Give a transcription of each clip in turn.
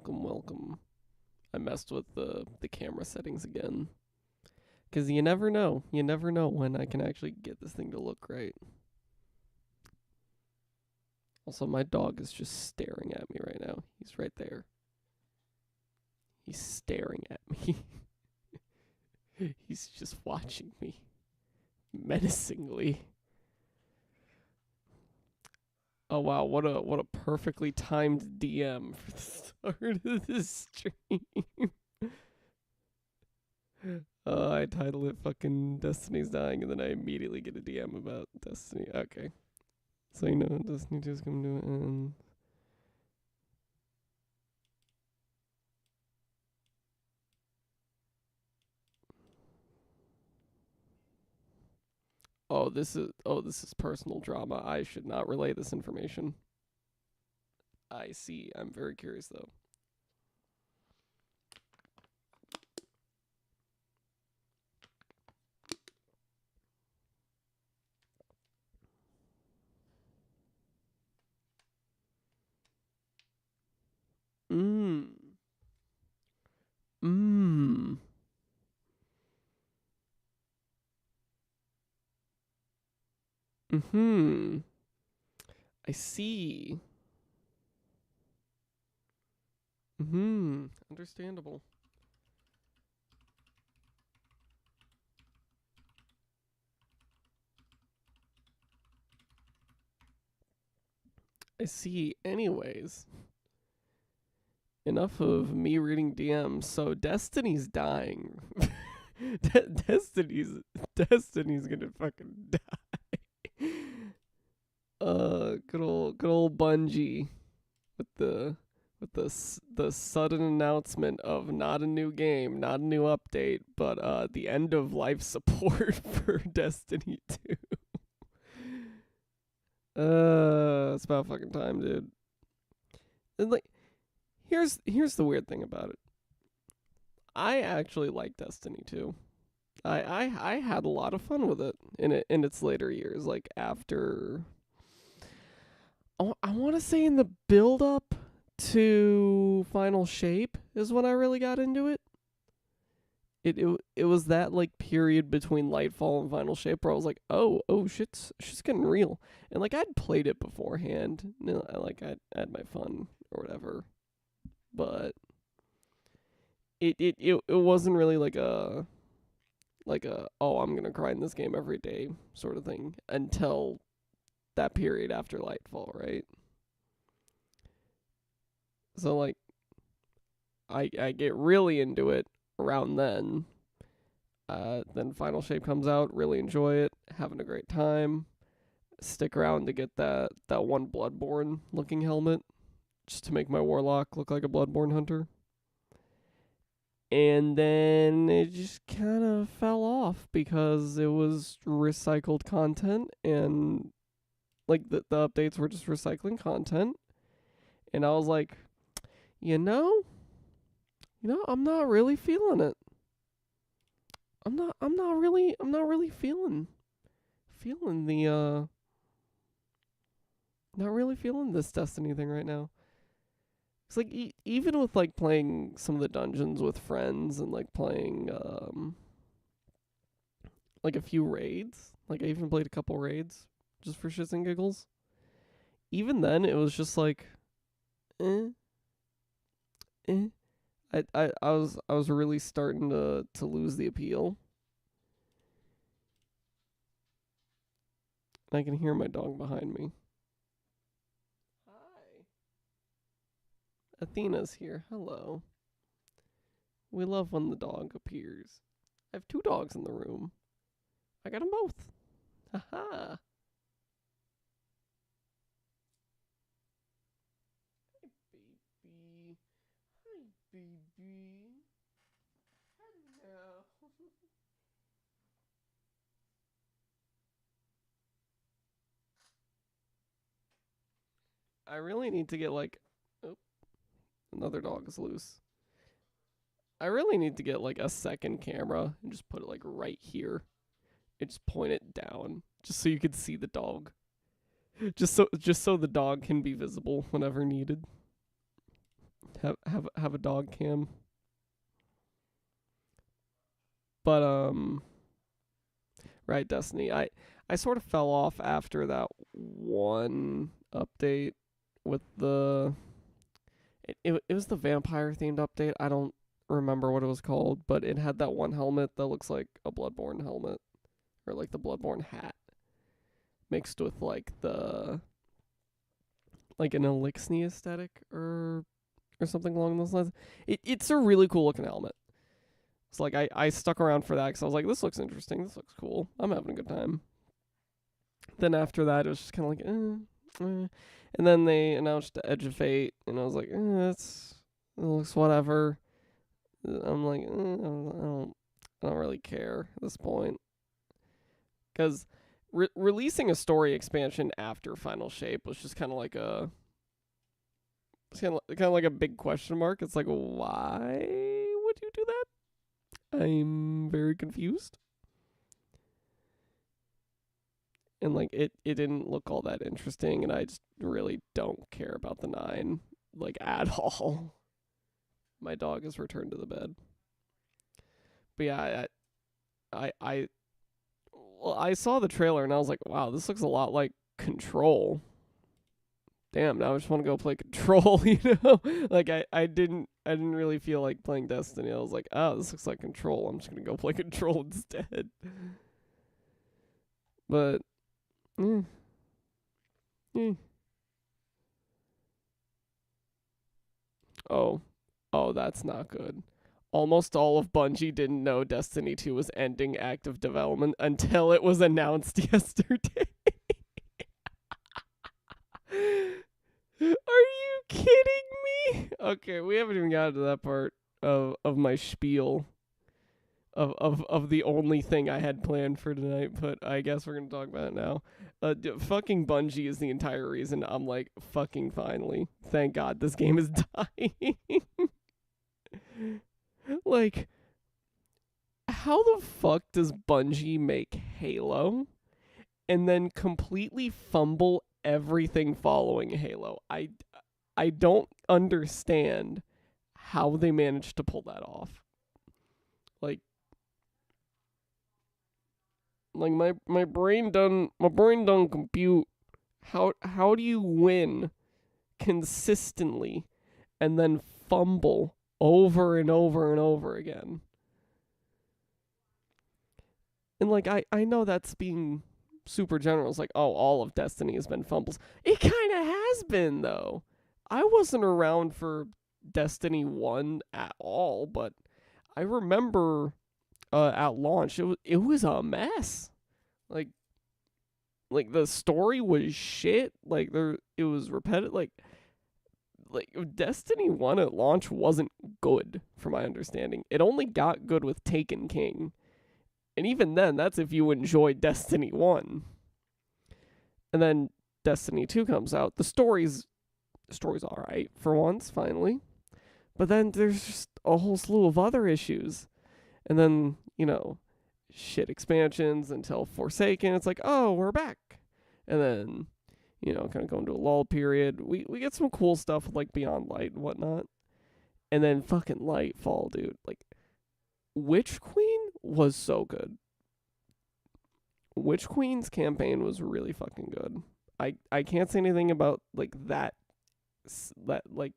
Welcome. I messed with the camera settings again. Because you never know. You never know when I can actually get this thing to look right. Also, my dog is just staring at me right now. He's right there. He's staring at me. He's just watching me. Menacingly. Oh wow, what a perfectly timed DM for the start of this stream. I title it fucking Destiny's Dying and then I immediately get a DM about Destiny. Okay. So you know Destiny 2 is coming to an end. This is personal drama. I should not relay this information. I see. I'm very curious though. Mmm. Mmm. Mm-hmm. I see. Mm-hmm. Understandable. I see. Anyways, enough of me reading DMs. So Destiny's dying. Destiny's gonna fucking die. Good old Bungie with the sudden announcement of not a new game, not a new update, but the end of life support for Destiny 2. It's about fucking time, dude. And like, here's the weird thing about it. I actually like Destiny 2. I had a lot of fun with it in its later years, like after. I want to say in the build up to Final Shape is when I really got into it. It was that like period between Lightfall and Final Shape where I was like, oh shit's getting real, and like I'd played it beforehand, I had my fun or whatever, but it wasn't really like a oh I'm gonna grind this game every day sort of thing until that period after Lightfall, right? So like I get really into it around then. Then Final Shape comes out, really enjoy it, having a great time. Stick around to get that one Bloodborne looking helmet, just to make my Warlock look like a Bloodborne hunter. And then it just kind of fell off because it was recycled content, and like the updates were just recycling content. And I was like, you know, I'm not really feeling it. I'm not really feeling the not really feeling this Destiny thing right now. It's like even with like playing some of the dungeons with friends and like playing like a few raids. Like I even played a couple raids just for shits and giggles. Even then, it was just like, eh, eh. I was really starting to lose the appeal. I can hear my dog behind me. Hi. Athena's here. Hello. We love when the dog appears. I have two dogs in the room. I got them both. Haha. Hi, baby. Hi, baby. Hello. I really need to get like, oh, another dog is loose. I really need to get like a second camera and just put it like right here and just point it down just so you can see the dog. Just so the dog can be visible whenever needed. Have a dog cam. But right, Destiny. I sort of fell off after that one update with the it was the vampire themed update. I don't remember what it was called, but it had that one helmet that looks like a Bloodborne helmet or like the Bloodborne hat mixed with like the like an Elixir aesthetic or something along those lines. It's a really cool looking helmet. It's like I stuck around for that because I was like, this looks interesting. This looks cool. I'm having a good time. Then after that, it was just kind of like, and then they announced the Edge of Fate, and I was like, it looks whatever. I'm like, I don't really care at this point, because releasing a story expansion after Final Shape was just kind of like it's kind of like a big question mark. It's like, why would you do that? I'm very confused. And like it didn't look all that interesting, and I just really don't care about the 9 like at all. My dog has returned to the bed. But yeah, I saw the trailer and I was like, wow, this looks a lot like Control. Damn, now I just want to go play Control, you know? Like I didn't really feel like playing Destiny. I was like, oh, this looks like Control. I'm just gonna go play Control instead. But mm, mm. Oh, that's not good. Almost all of Bungie didn't know Destiny 2 was ending active development until it was announced yesterday. Are you kidding me? Okay, we haven't even gotten to that part of my spiel of the only thing I had planned for tonight, but I guess we're gonna talk about it now. Fucking Bungie is the entire reason I'm like, fucking finally. Thank God this game is dying. Like, how the fuck does Bungie make Halo and then completely fumble everything following Halo? I don't understand how they managed to pull that off. Like my brain don't compute how do you win consistently and then fumble over and over and over again? And like I know that's being super general. It's like, oh, all of Destiny has been fumbles. It kind of has been though. I wasn't around for Destiny 1 at all, but I remember at launch it was a mess. Like the story was shit. Like it was repetitive. Like Destiny 1 at launch wasn't good from my understanding. It only got good with Taken King. And even then, that's if you enjoyed Destiny 1. And then Destiny 2 comes out. The story's alright for once, finally. But then there's just a whole slew of other issues. And then, shit expansions until Forsaken. It's like, oh, we're back. And then, kind of go into a lull period. We get some cool stuff with like Beyond Light and whatnot. And then fucking Lightfall, dude. Like, Witch Queen was so good. Witch Queen's campaign was really fucking good. I can't say anything about like that like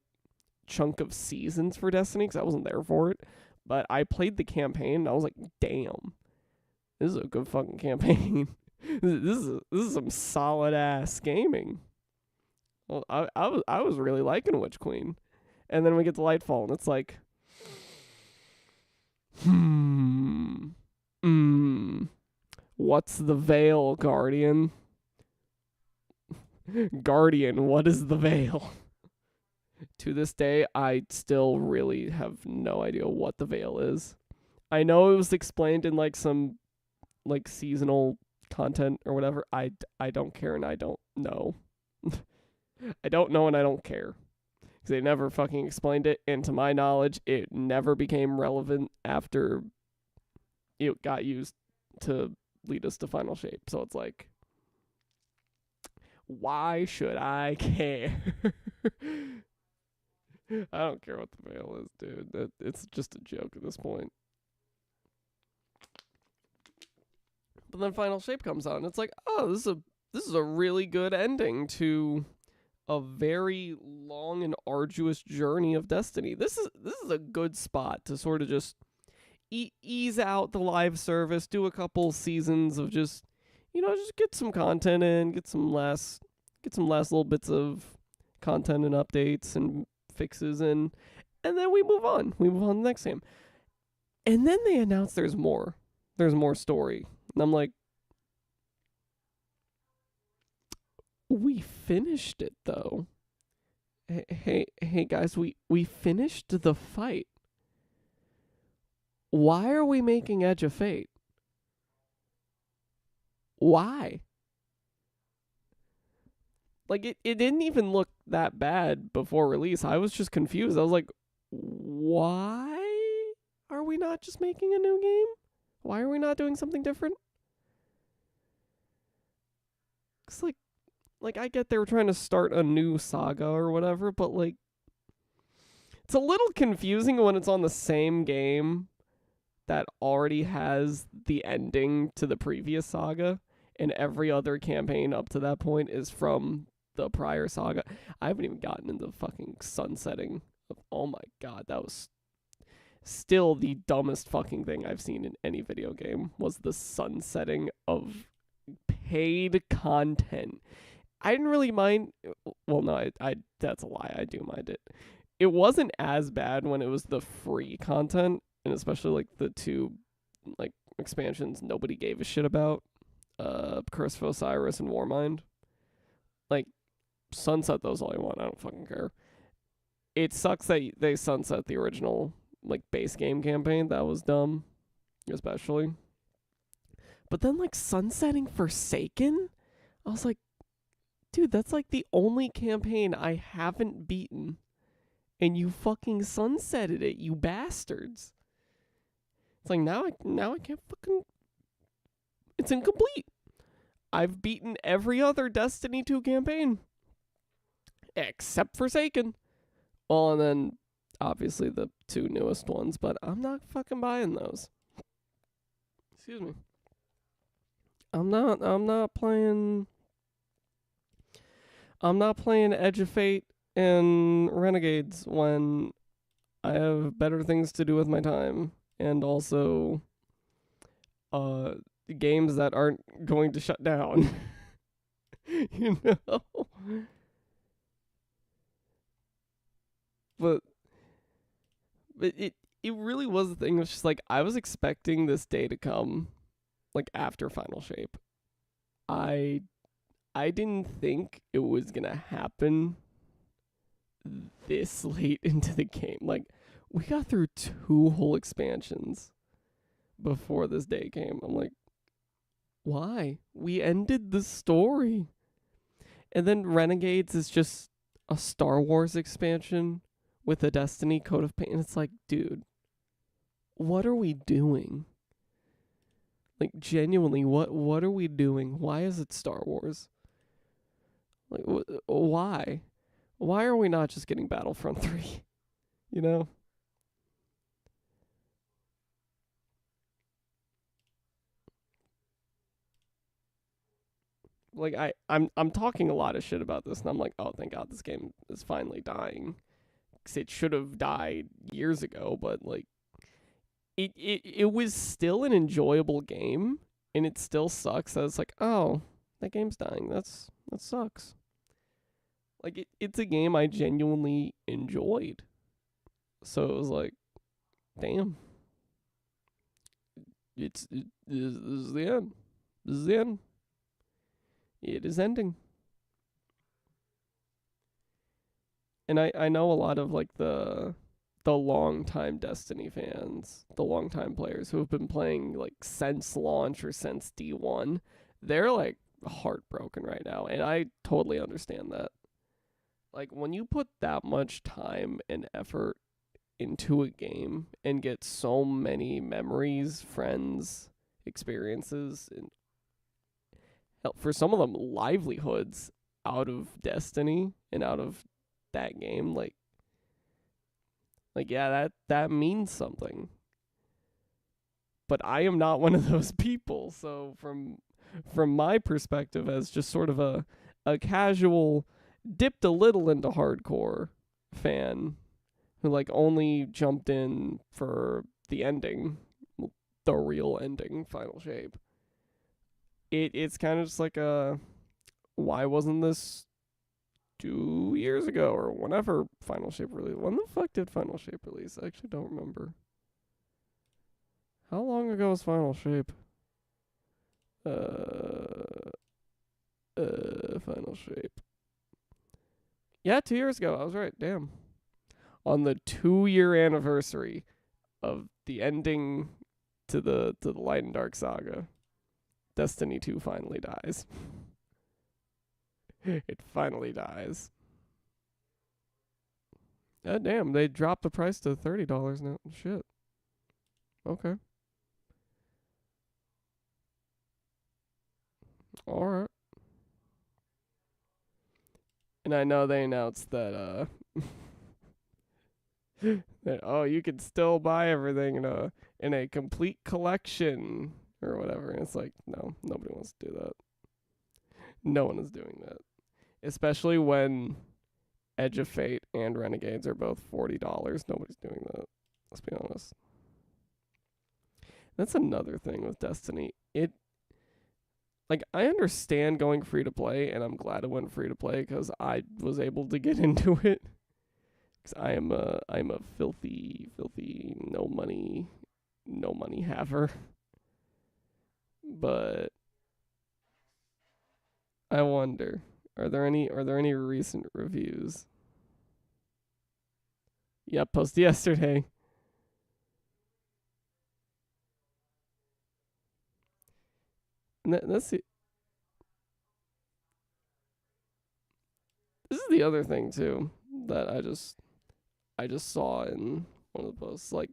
chunk of seasons for Destiny because I wasn't there for it. But I played the campaign and I was like, damn, this is a good fucking campaign. this is some solid ass gaming. Well, I was really liking Witch Queen, and then we get to Lightfall and it's like, what's the veil, Guardian? Guardian, what is the veil? To this day, I still really have no idea what the veil is. I know it was explained in like some like seasonal content or whatever. I don't care and I don't know. I don't know and I don't care. Because they never fucking explained it, and to my knowledge, it never became relevant after it got used to lead us to Final Shape. So it's like, why should I care? I don't care what the veil is, dude. It's just a joke at this point. But then Final Shape comes out, and it's like, oh, this is a really good ending to a very long and arduous journey of Destiny. This is a good spot to sort of just ease out the live service, do a couple seasons of just get some content in, get some last little bits of content and updates and fixes in, and then we move on. We move on to the next game. And then they announce there's more story. And I'm like, we finished it though. Hey guys, we finished the fight. Why are we making Edge of Fate? Why? Like, it didn't even look that bad before release. I was just confused. I was like, why are we not just making a new game? Why are we not doing something different? It's like I get they were trying to start a new saga or whatever, but like, it's a little confusing when it's on the same game that already has the ending to the previous saga, and every other campaign up to that point is from the prior saga. I haven't even gotten into fucking sunsetting of, oh my god, that was still the dumbest fucking thing I've seen in any video game, was the sunsetting of paid content. I didn't really mind. Well, no, I that's a lie. I do mind it. It wasn't as bad when it was the free content, and especially like the two like expansions nobody gave a shit about, Curse of Osiris and Warmind. Like, sunset those all you want. I don't fucking care. It sucks that they sunset the original like base game campaign. That was dumb, especially. But then like sunsetting Forsaken, I was like, dude, that's like the only campaign I haven't beaten, and you fucking sunsetted it, you bastards. It's like, now I can't fucking... It's incomplete. I've beaten every other Destiny 2 campaign, except Forsaken. Well, and then, obviously, the two newest ones, but I'm not fucking buying those. Excuse me. I'm not playing Edge of Fate and Renegades when I have better things to do with my time, and also games that aren't going to shut down. You know? But it really was the thing. It was just like, I was expecting this day to come like after Final Shape. I didn't think it was gonna happen this late into the game. Like, we got through 2 whole expansions before this day came. I'm like, why? We ended the story. And then Renegades is just a Star Wars expansion with a Destiny Code of Pain. And it's like, dude, what are we doing? Like, genuinely, what are we doing? Why is it Star Wars? Like, why? Why are we not just getting Battlefront 3? You know? Like I'm talking a lot of shit about this, and I'm like, oh, thank God this game is finally dying. 'Cause it should have died years ago, but like it was still an enjoyable game, and it still sucks that it's like, oh, that game's dying. That sucks. Like it's a game I genuinely enjoyed. So it was like, damn, this is the end. This is the end. It is ending. And I know a lot of like the long time Destiny fans, the long time players who have been playing like since launch or since D1, they're like heartbroken right now, and I totally understand that. Like when you put that much time and effort into a game and get so many memories, friends, experiences, and hell, for some of them livelihoods out of Destiny and out of that game, yeah, that means something. But I am not one of those people. So from my perspective as just sort of a casual dipped a little into hardcore fan who like only jumped in for the ending, the real ending, final shape. It's kind of just like a, why wasn't this 2 years ago or whenever Final Shape released? When the fuck did Final Shape release? I actually don't remember. How long ago was Final Shape? Uh, Final Shape. Yeah, 2 years ago. I was right. Damn. On the 2 year anniversary of the ending to the Light and Dark saga, Destiny 2 finally dies. It finally dies. Damn, they dropped the price to $30 now. Shit. Okay. Alright. And I know they announced that that, oh, you can still buy everything in a complete collection or whatever. And it's like, no, nobody wants to do that. No one is doing that. Especially when Edge of Fate and Renegades are both $40. Nobody's doing that. Let's be honest. That's another thing with Destiny. It like I understand going free to play, and I'm glad it went free to play because I was able to get into it. Because I'm a filthy no money haver. But I wonder, are there any recent reviews? Yep, posted yesterday. And that's the, this is the other thing too that I just saw in one of the posts. Like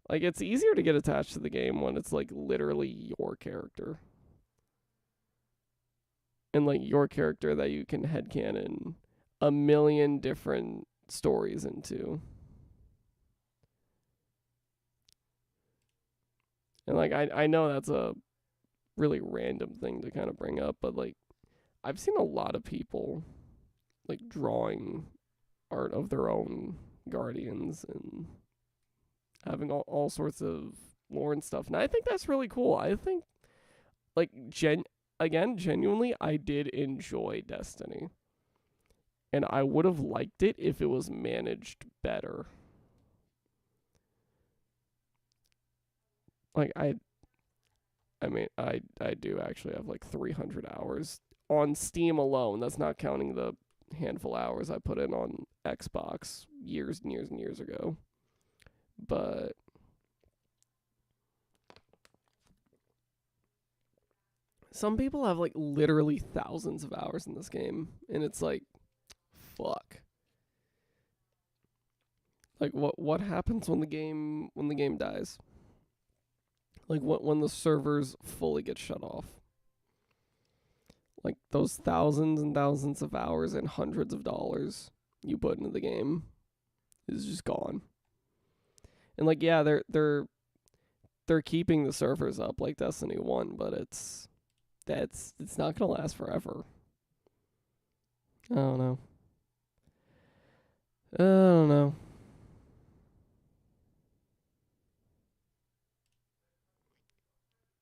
it's easier to get attached to the game when it's like literally your character. And like your character that you can headcanon a million different stories into. And like I know that's a really random thing to kind of bring up, but like I've seen a lot of people like drawing art of their own guardians and having all sorts of lore and stuff. And I think that's really cool. I think like genuinely I did enjoy Destiny. And I would have liked it if it was managed better. Like I mean I do actually have like 300 hours on Steam alone. That's not counting the handful of hours I put in on Xbox years and years and years ago. But some people have like literally thousands of hours in this game, and it's like, fuck. Like what happens when the game dies? Like when the servers fully get shut off? Like those thousands and thousands of hours and hundreds of dollars you put into the game is just gone. And like yeah, they're keeping the servers up like Destiny 1, but it's not going to last forever. I don't know. I don't know.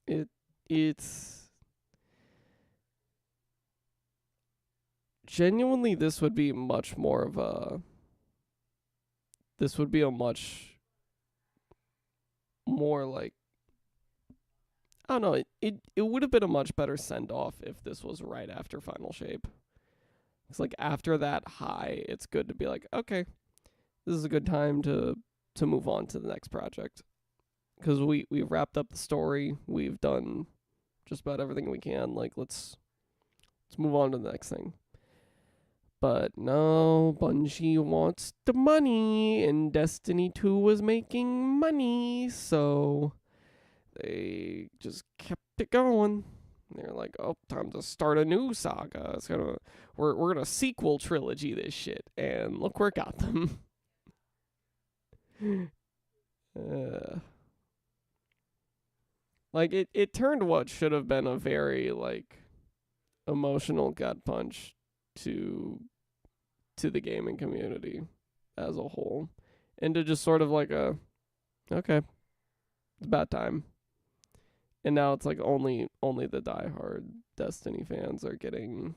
It it's genuinely this would be much more of a this would be a much more like I don't know, it would have been a much better send off if this was right after Final Shape. It's like after that high, it's good to be like, okay, this is a good time to move on to the next project. Because we've wrapped up the story, we've done just about everything we can. Like let's move on to the next thing. But no, Bungie wants the money, and Destiny 2 was making money, so they just kept it going. They're like, oh, time to start a new saga. We're gonna sequel trilogy this shit, and look where it got them. uh, like it turned what should have been a very like emotional gut punch to the gaming community as a whole, into just sort of like a okay, it's about time. And now it's like only the diehard Destiny fans are getting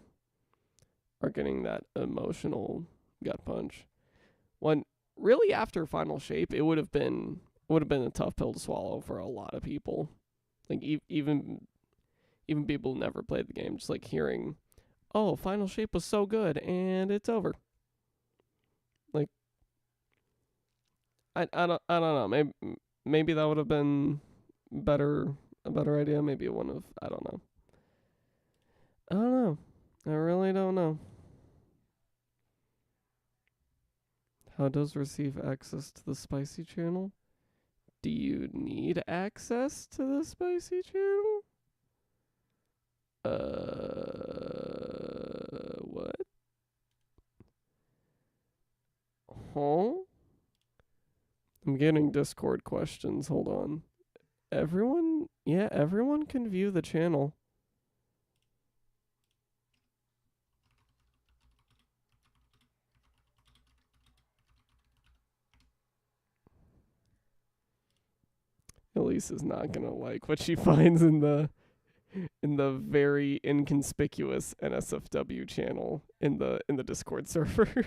that emotional gut punch. When really after Final Shape, it would have been a tough pill to swallow for a lot of people. Like even people who never played the game, just like hearing, "Oh, Final Shape was so good and it's over." Like I don't know. Maybe that would have been a better idea. Maybe it wouldn't have. I don't know. I don't know. I really don't know. How does receive access to the spicy channel? Do you need access to the spicy channel? What? Huh? I'm getting Discord questions. Hold on. Everyone can view the channel. Elise is not gonna like what she finds in the very inconspicuous NSFW channel in the Discord server.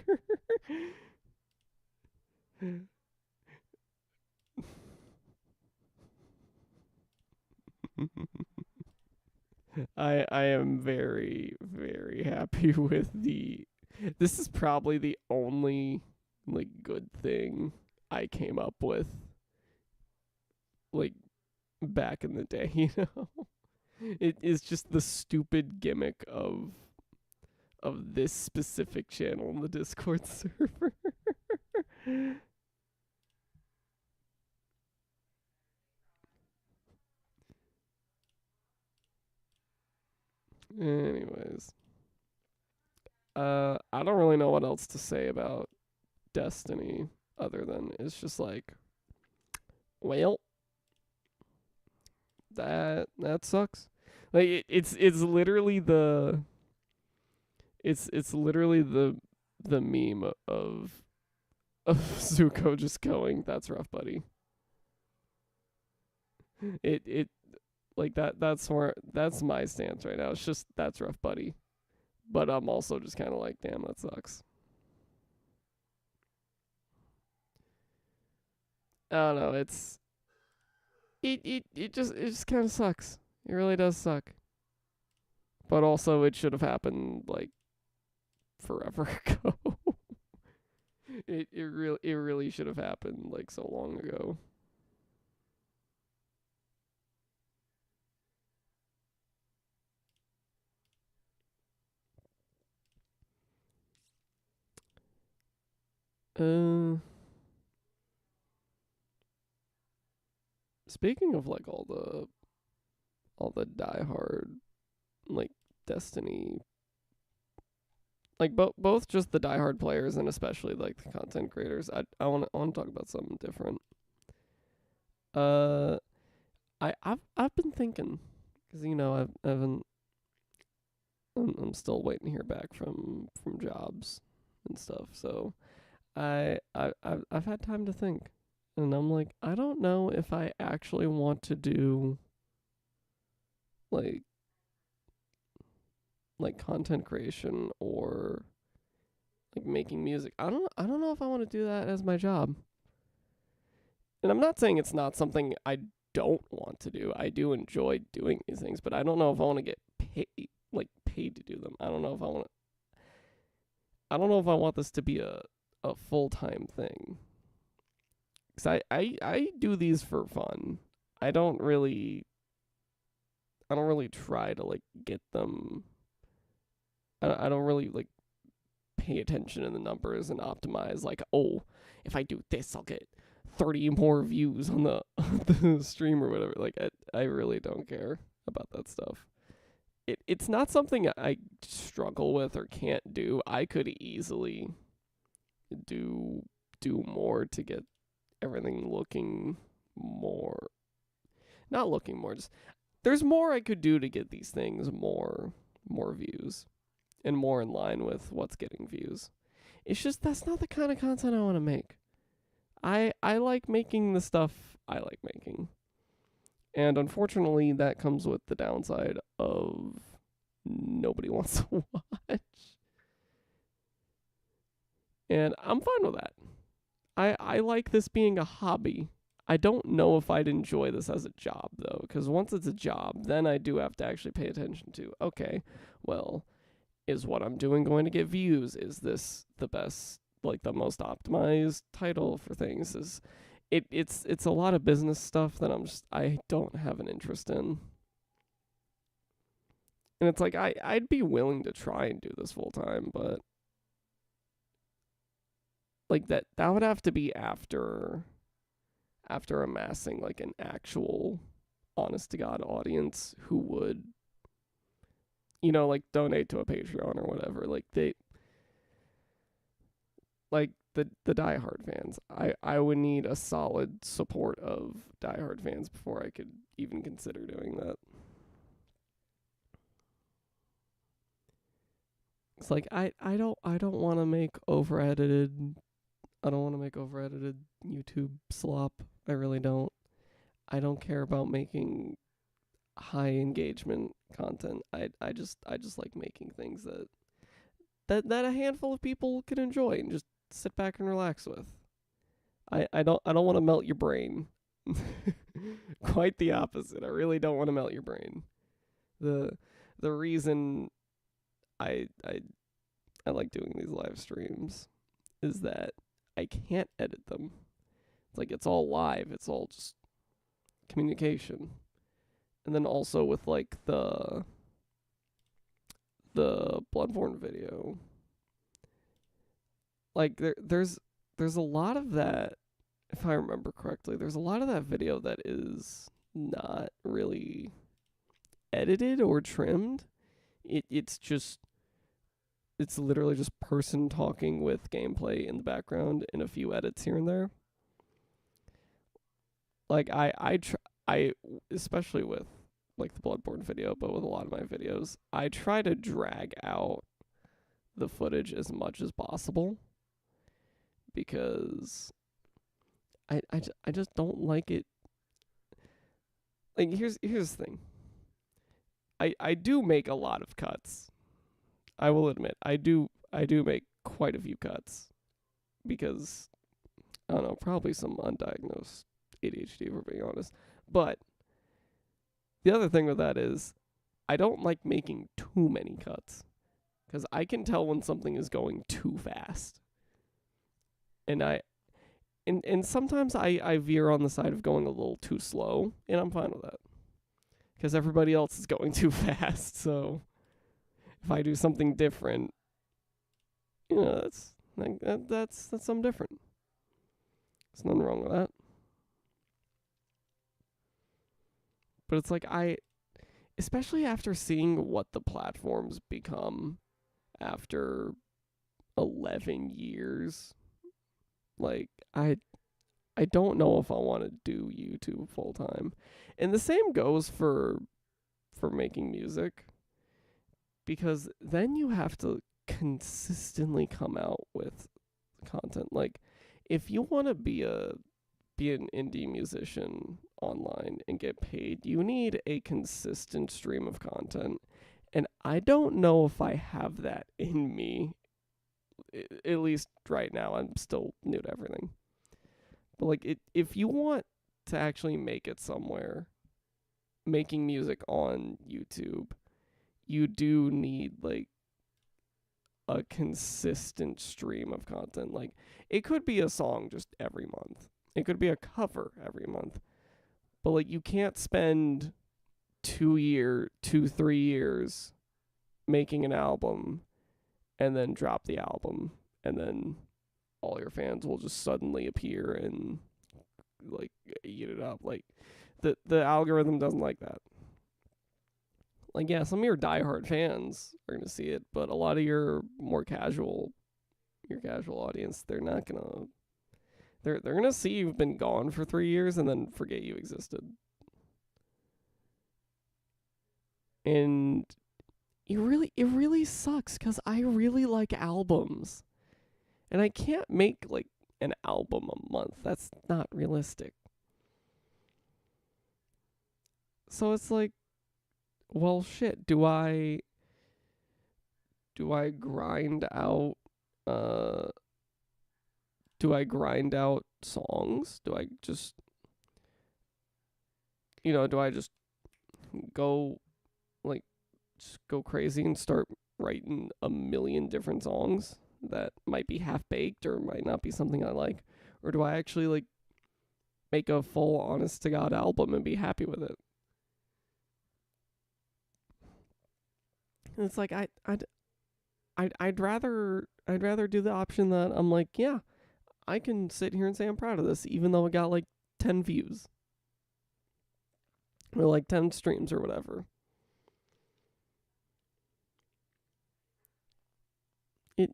I am very very happy with the this is probably the only like good thing I came up with like back in the day, you know. It is just the stupid gimmick of this specific channel in the Discord server. Anyways, I don't really know what else to say about Destiny other than it's just like, well, that sucks. Like it's literally the it's literally the meme of Zuko just going, "That's rough, buddy." It like that's my stance right now. It's just that's rough, buddy. But I'm also just kind of like, damn, that sucks. I don't know. It just kind of sucks. It really does suck. But also, it should have happened like forever ago. It really should have happened like so long ago. Uh, Speaking of like all the diehard like Destiny, like both just the diehard players and especially like the content creators. I want to talk about something different. Uh, I've been thinking, because I haven't. I'm still waiting to hear back from jobs and stuff. So I've had time to think, and I'm like, I don't know if I actually want to do like content creation or like making music. I don't know if I want to do that as my job. And I'm not saying it's not something I don't want to do. I do enjoy doing these things, but I don't know if I want to get paid to do them. I don't know if I want this to be a full-time thing. Cuz I do these for fun. I don't really try to like get them. I don't really like pay attention in the numbers and optimize like, oh, if I do this I'll get 30 more views on the stream or whatever. Like I really don't care about that stuff. It's not something I struggle with or can't do. I could easily do more to get everything looking more, not looking more, just there's more I could do to get these things more views and more in line with what's getting views. It's just that's not the kind of content I want to make. I like making the stuff I like making. And unfortunately, that comes with the downside of nobody wants to watch. And I'm fine with that. I like this being a hobby. I don't know if I'd enjoy this as a job, though, because once it's a job, then I do have to actually pay attention to, okay, well, is what I'm doing going to get views? Is this the best, like the most optimized title for things? It's a lot of business stuff that I don't have an interest in. And it's like I'd be willing to try and do this full time, but like that would have to be after amassing like an actual honest to God audience who would like donate to a Patreon or whatever. Like the diehard fans. I would need a solid support of diehard fans before I could even consider doing that. It's like I don't want to make over edited. I don't want to make over edited YouTube slop. I really don't. I don't care about making high engagement content. I just like making things that a handful of people can enjoy and just sit back and relax with. I don't want to melt your brain. Quite the opposite. I really don't want to melt your brain. The reason I like doing these live streams is that I can't edit them. It's like it's all live. It's all just communication. And then also with like the Bloodborne video, like there's a lot of that, if I remember correctly, there's a lot of that video that is not really edited or trimmed. It's literally just person talking with gameplay in the background and a few edits here and there. Like I especially with like the Bloodborne video, but with a lot of my videos, I try to drag out the footage as much as possible because I just don't like it. Like here's the thing. I do make a lot of cuts. I will admit, I do make quite a few cuts because I don't know, probably some undiagnosed ADHD, if we're being honest. But the other thing with that is I don't like making too many cuts because I can tell when something is going too fast. And sometimes I veer on the side of going a little too slow, and I'm fine with that because everybody else is going too fast. So if I do something different, that's something different. There's nothing wrong with that. But it's like especially after seeing what the platforms become after 11 years. Like, I don't know if I want to do YouTube full time. And the same goes for making music, because then you have to consistently come out with content. Like, if you want to be an indie musician online and get paid, you need a consistent stream of content. And I don't know if I have that in me, at least right now. I'm still new to everything. But like, if you want to actually make it somewhere, making music on YouTube, you do need like a consistent stream of content. Like, it could be a song just every month. It could be a cover every month. But like, you can't spend 3 years making an album and then drop the album, and then all your fans will just suddenly appear and like eat it up. Like, the algorithm doesn't like that. Like, yeah, some of your diehard fans are gonna see it, but a lot of your casual audience, they're not gonna. They're gonna see you've been gone for 3 years and then forget you existed. And it really sucks, because I really like albums, and I can't make like an album a month. That's not realistic. So it's like, well, shit. Do I grind out? Uh, do I grind out songs? Do I just, do I just go like just go crazy and start writing a million different songs that might be half baked or might not be something I like? Or do I actually like make a full honest to God album and be happy with it? And it's like, I'd rather do the option that I'm like, yeah, I can sit here and say I'm proud of this, even though it got like 10 views or like 10 streams or whatever. It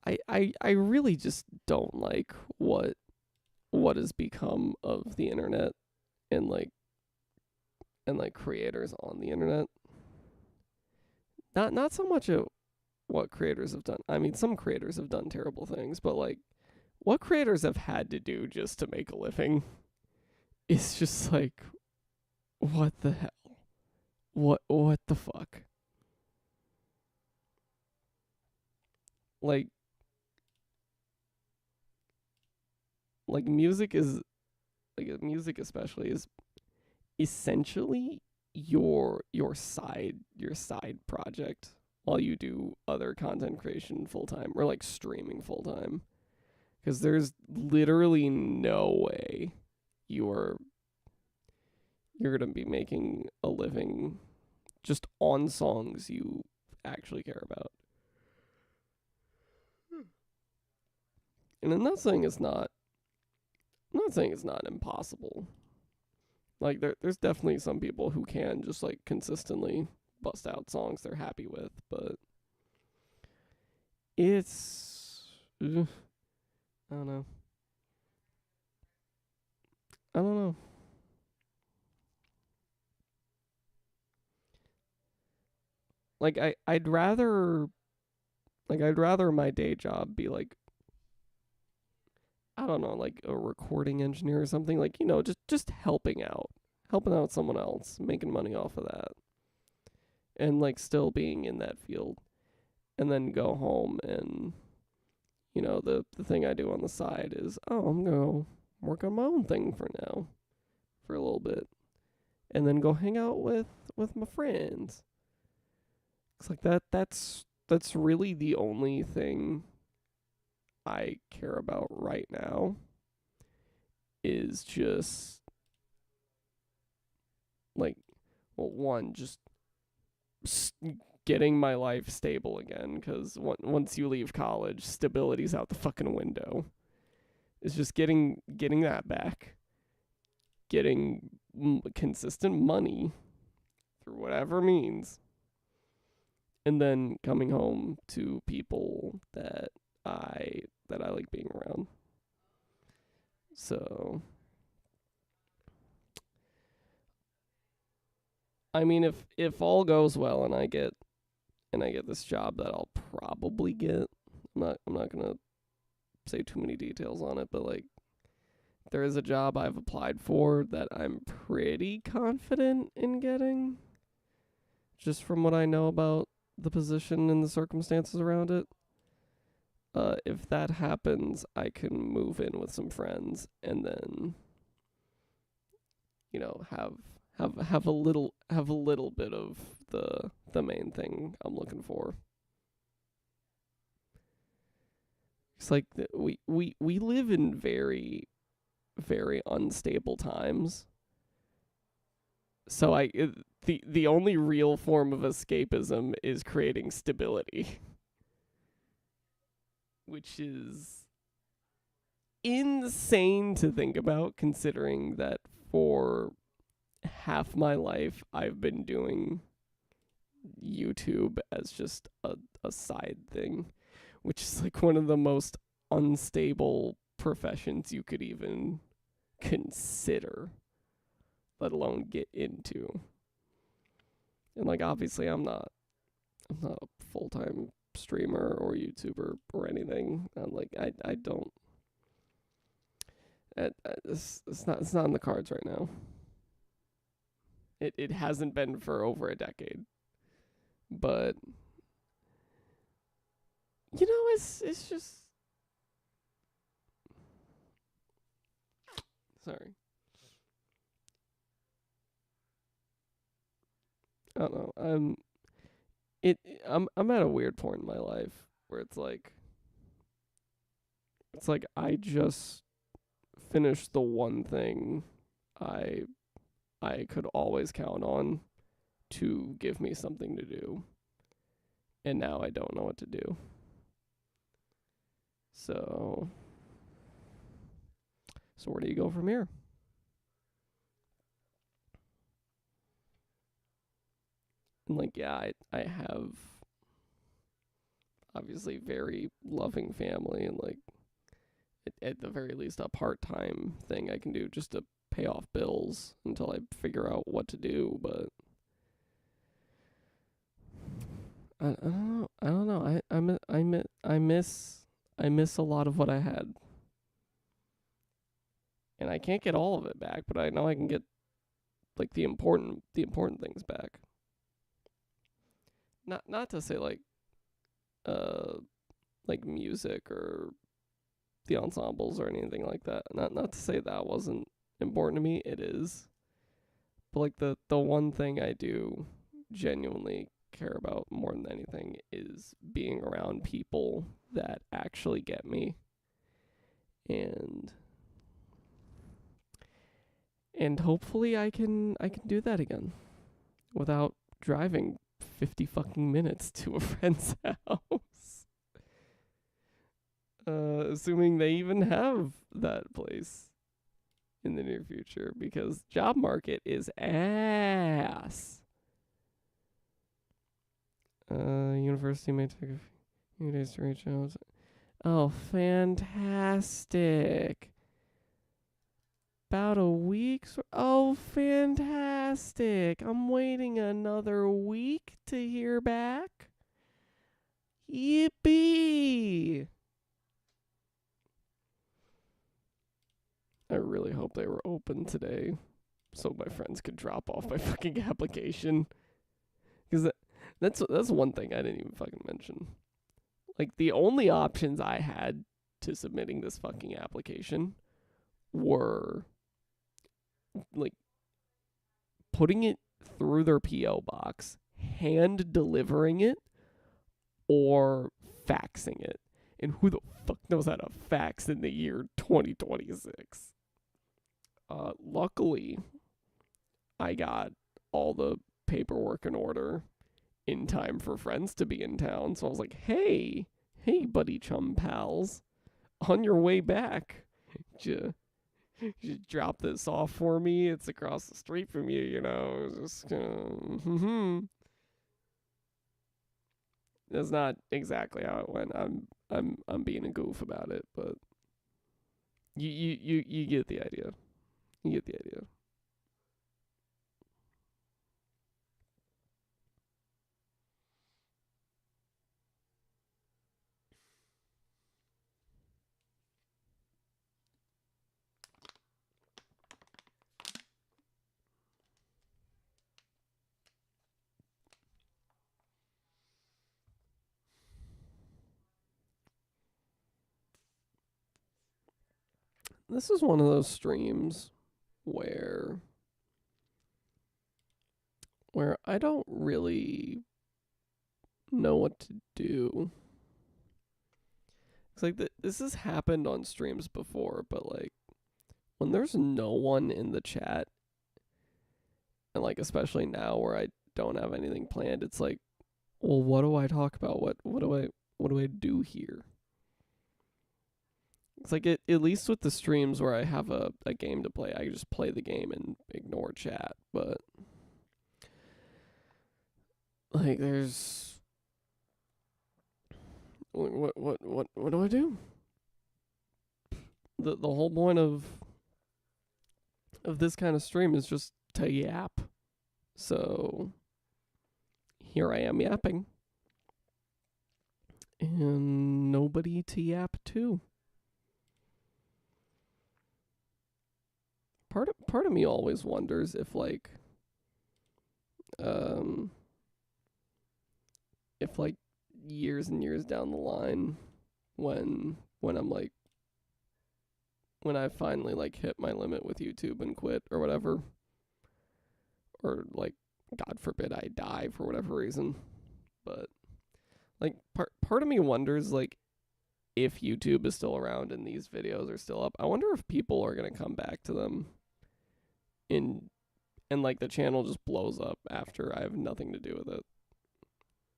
I really just don't like what has become of the internet, and like creators on the internet. Not so much at what creators have done. I mean, some creators have done terrible things, but like what creators have had to do just to make a living is just like, what the hell? What the fuck? Like like music is music especially is essentially your side project while you do other content creation full time, or like streaming full time, because there's literally no way you're you're going to be making a living just on songs you actually care about. And I'm not saying it's not impossible. Like, there's definitely some people who can just like consistently bust out songs they're happy with, but it's I don't know. I don't know. Like, I'd rather my day job be like, I don't know, like a recording engineer or something, like, just helping out someone else, making money off of that, and like still being in that field, and then go home and the thing I do on the side is, oh, I'm gonna work on my own thing for now for a little bit, and then go hang out with my friends. It's like that's really the only thing I care about right now, is just like, well, one, just getting my life stable again, because once you leave college, stability's out the fucking window. It's just getting that back, getting consistent money through whatever means, and then coming home to people that I like being around. So, I mean, if all goes well and I get this job that I'll probably get, I'm not gonna say too many details on it, but like there is a job I've applied for that I'm pretty confident in getting, just from what I know about the position and the circumstances around it. If that happens, I can move in with some friends and then, have a little bit of the main thing I'm looking for. It's like we live in very, very unstable times. So the only real form of escapism is creating stability, which is insane to think about, considering that for half my life I've been doing YouTube as just a side thing, which is like one of the most unstable professions you could even consider, let alone get into. And like obviously I'm not a full-time streamer or YouTuber or anything. I don't it's not in the cards right now. It hasn't been for over a decade. But it's just sorry. I don't know. I'm at a weird point in my life where it's like I just finished the one thing I could always count on to give me something to do, and now I don't know what to do. So where do you go from here? And like, yeah, I have obviously very loving family, and like at the very least a part-time thing I can do just to pay off bills until I figure out what to do. But I don't know. I don't know. I miss a lot of what I had, and I can't get all of it back, but I know I can get like the important things back. Not to say like music or the ensembles or anything like that. Not to say that wasn't important to me. It is. But like the one thing I do genuinely care about more than anything is being around people that actually get me, and hopefully I can do that again without driving 50 fucking minutes to a friend's house. Assuming they even have that place in the near future, because job market is ass. University may take a few days to reach out. Oh, fantastic. About a week? Oh, fantastic. I'm waiting another week to hear back. Yippee! I really hope they were open today so my friends could drop off my fucking application. Because that's one thing I didn't even fucking mention. Like, the only options I had to submitting this fucking application were like putting it through their P.O. box, hand delivering it, or faxing it. And who the fuck knows how to fax in the year 2026? Luckily, I got all the paperwork in order in time for friends to be in town. So I was like, hey, buddy chum pals, on your way back. You drop this off for me. It's across the street from you, you know. It's just kind of, that's not exactly how it went. I'm being a goof about it, but you get the idea. You get the idea. This is one of those streams where I don't really know what to do. It's like this has happened on streams before, but like when there's no one in the chat, and like especially now where I don't have anything planned, it's like, well, what do I talk about? What do I do here? It's like at least with the streams where I have a game to play, I just play the game and ignore chat. But like there's what do I do? The whole point of this kind of stream is just to yap. So here I am yapping. And nobody to yap to. Part of me always wonders if like um if like years and years down the line when I'm like when I finally like hit my limit with YouTube and quit or whatever, or like God forbid I die for whatever reason, but like part of me wonders like if YouTube is still around and these videos are still up. I wonder if people are gonna come back to them in and like the channel just blows up after I have nothing to do with it.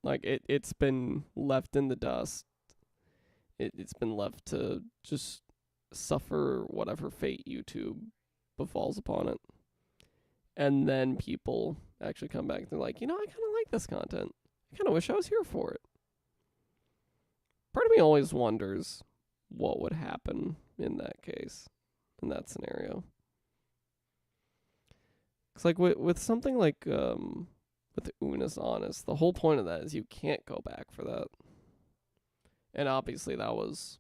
Like it's been left in the dust. It's been left to just suffer whatever fate YouTube befalls upon it. And then people actually come back and they're like, you know, I kind of like this content. I kind of wish I was here for it. Part of me always wonders what would happen in that case, in that scenario. It's like with something like with Unis Honest, the whole point of that is you can't go back for that. And obviously that was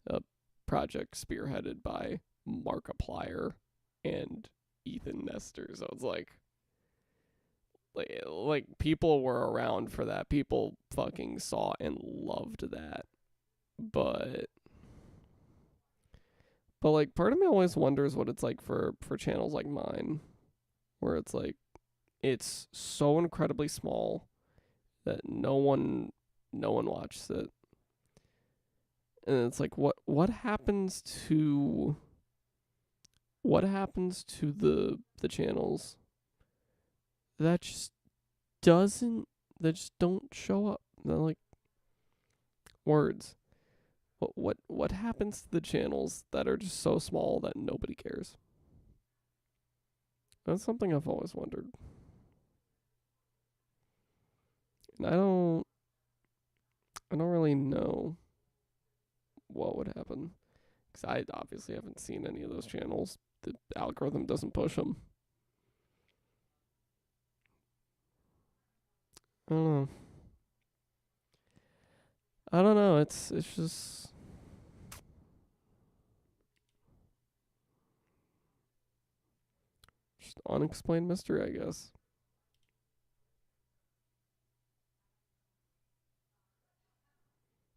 a project spearheaded by Markiplier and Ethan Nestor. So it's like people were around for that. People fucking saw and loved that. But like part of me always wonders what it's like for channels like mine, where it's like it's so incredibly small that no one watches it. And it's like what happens to the channels that just don't show up? They're like words. What happens to the channels that are just so small that nobody cares? That's something I've always wondered. And I don't really know what would happen. Because I obviously haven't seen any of those channels. The algorithm doesn't push them. I don't know. I don't know. It's just unexplained mystery, I guess.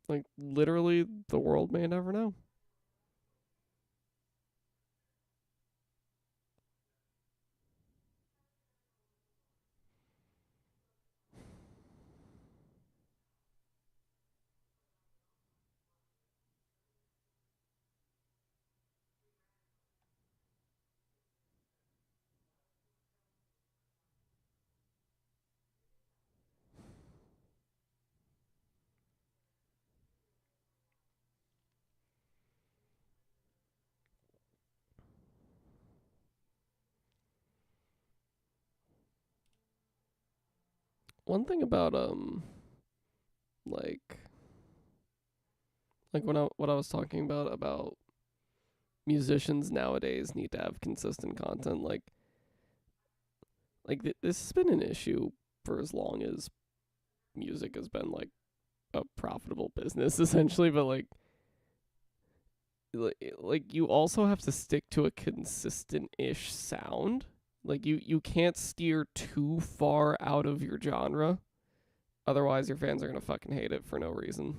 Like literally, the world may never know. one thing about like when what I was talking about musicians nowadays need to have consistent content. This has been an issue for as long as music has been like a profitable business essentially, but like you also have to stick to a consistent-ish sound. Like you can't steer too far out of your genre. Otherwise your fans are going to fucking hate it for no reason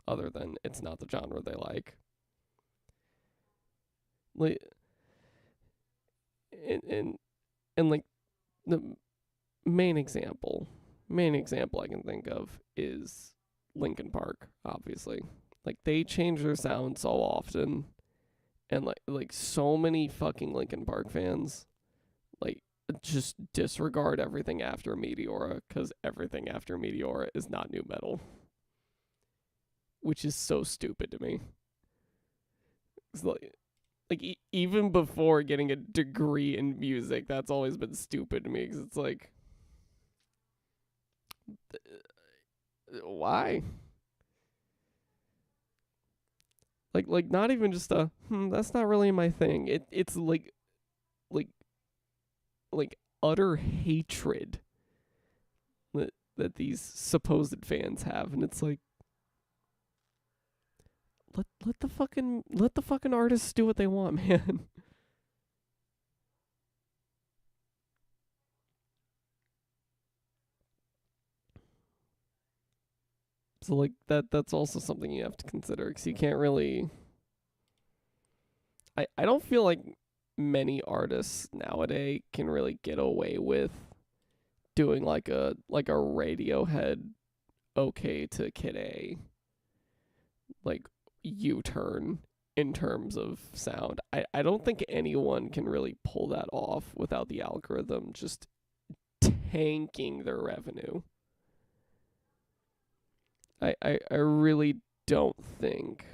other than it's not the genre they like. Like and like the main example I can think of is Linkin Park, obviously. Like they change their sound so often, and like so many fucking Linkin Park fans like just disregard everything after Meteora because everything after Meteora is not new metal, which is so stupid to me. It's even before getting a degree in music, that's always been stupid to me because it's like, why? Like not even just a that's not really my thing. It's like like utter hatred that these supposed fans have, and it's like let the fucking artists do what they want, man. So like that's also something you have to consider because you can't really. I don't feel like many artists nowadays can really get away with doing like a Radiohead okay to Kid A like U-turn in terms of sound. I don't think anyone can really pull that off without the algorithm just tanking their revenue. I really don't think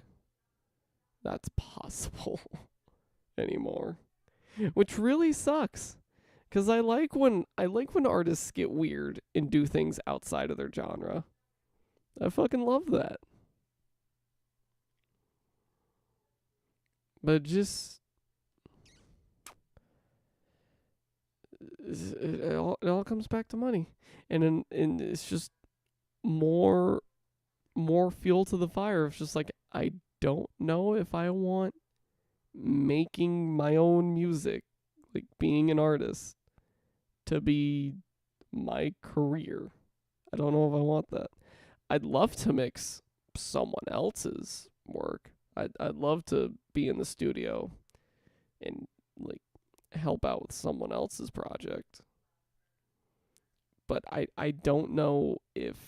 that's possible anymore. Which really sucks. Cause I like when artists get weird and do things outside of their genre. I fucking love that. But just it all comes back to money. And it's just more more fuel to the fire. It's just like I don't know if I want making my own music, like being an artist, to be my career. I don't know if I want that. I'd love to mix someone else's work. I'd love to be in the studio and like help out with someone else's project. But I don't know if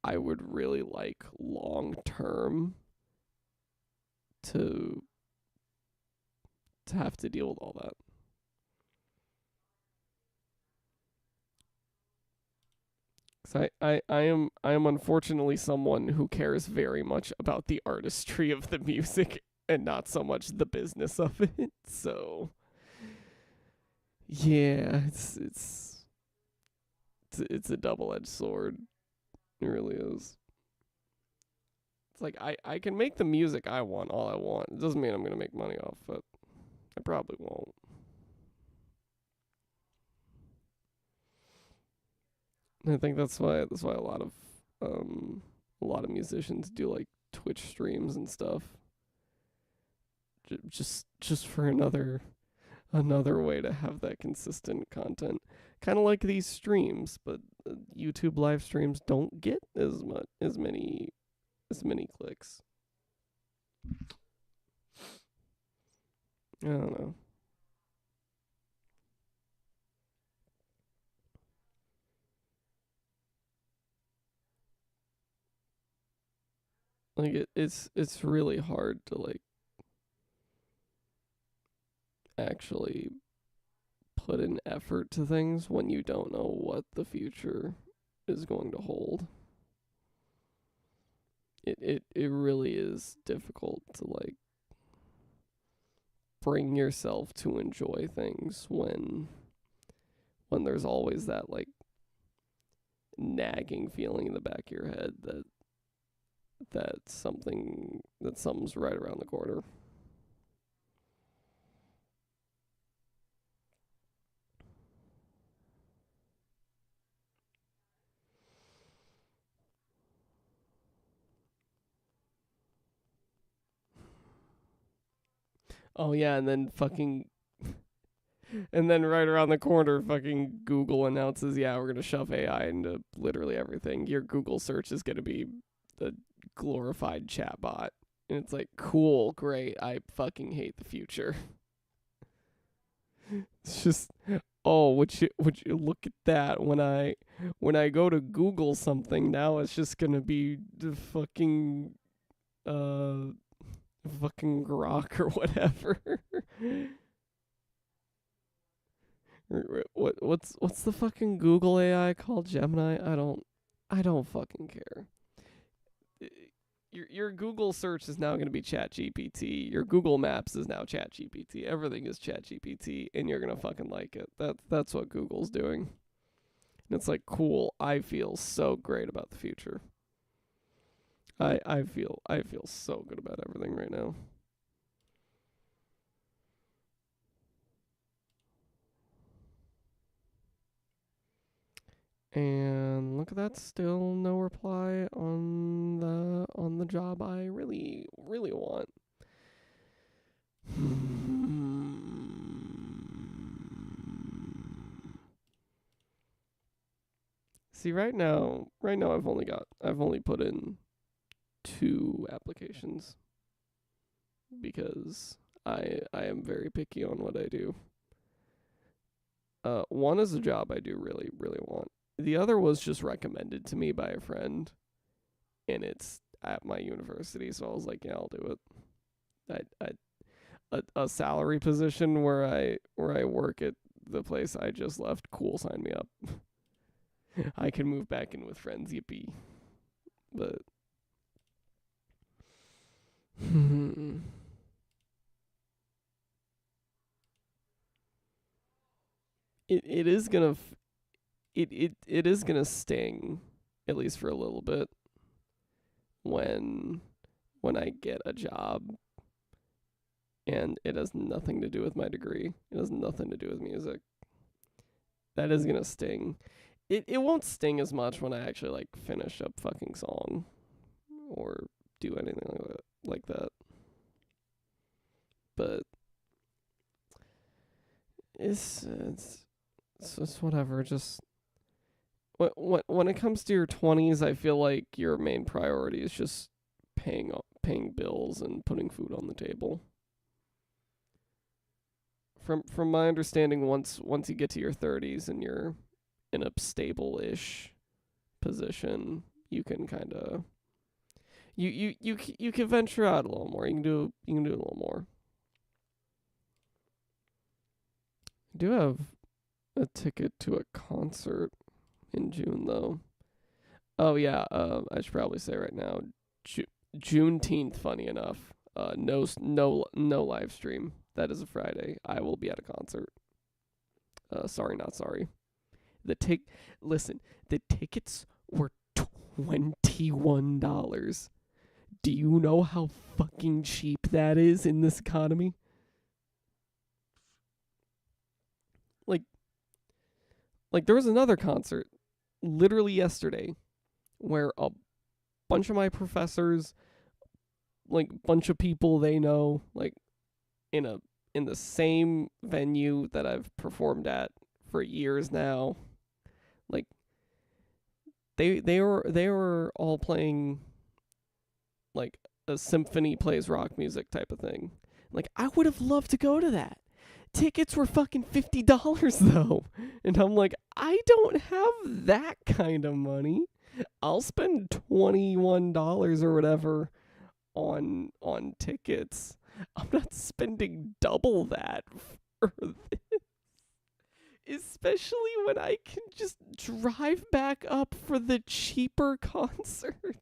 I would really like long term to have to deal with all that. 'Cause I am unfortunately someone who cares very much about the artistry of the music and not so much the business of it. So yeah, it's a double edged sword. It really is. It's like I can make the music I want all I want. It doesn't mean I'm gonna make money off it. I probably won't. And I think that's why a lot of musicians do like Twitch streams and stuff. Just for another way to have that consistent content. Kind of like these streams, but YouTube live streams don't get as many clicks. I don't know. Like it's really hard to like actually put an effort to things when you don't know what the future is going to hold. It really is difficult to like bring yourself to enjoy things when there's always that like nagging feeling in the back of your head that something's right around the corner. Oh yeah, and then right around the corner, fucking Google announces, yeah, we're gonna shove AI into literally everything. Your Google search is gonna be the glorified chatbot, and it's like, cool, great. I fucking hate the future. It's just, oh, would you look at that when I go to Google something now, it's just gonna be the uh fucking Grok or whatever. What's the fucking Google AI called? Gemini? I don't fucking care. Your Google search is now going to be ChatGPT. Your Google Maps is now ChatGPT. Everything is ChatGPT, and you're gonna fucking like it. That's what Google's doing. And it's like, cool. I feel so great about the future. I feel so good about everything right now. And look at that, still no reply on the job I really really want. See, right now I've only put in 2 applications because I am very picky on what I do. One is a job I do really really want. The other was just recommended to me by a friend, and it's at my university, so I was like, yeah, I'll do it. A salary position where I work at the place I just left. Cool, sign me up. I can move back in with friends. Yippee! But it is gonna it is gonna sting, at least for a little bit, when I get a job and it has nothing to do with my degree. It has nothing to do with music. That is gonna sting. It won't sting as much when I actually like finish a fucking song or do anything like that. But it's just whatever. Just when it comes to your 20s, I feel like your main priority is just paying bills and putting food on the table. From my understanding, once you get to your 30s and you're in a stable-ish position, you can kind of you can venture out a little more. You can do a little more. I do have a ticket to a concert in June though. Oh yeah, I should probably say right now, Juneteenth. Funny enough, no live stream. That is a Friday. I will be at a concert. Sorry, not sorry. The tick. Listen, the tickets were $21. Do you know how fucking cheap that is in this economy? Like, there was another concert literally yesterday where a bunch of my professors, like bunch of people they know, like in a in the same venue that I've performed at for years now, like they were all playing like a symphony plays rock music type of thing. Like I would have loved to go to that. Tickets were fucking $50 though. And I'm like, I don't have that kind of money. I'll spend $21 or whatever on tickets. I'm not spending double that for this. Especially when I can just drive back up for the cheaper concerts.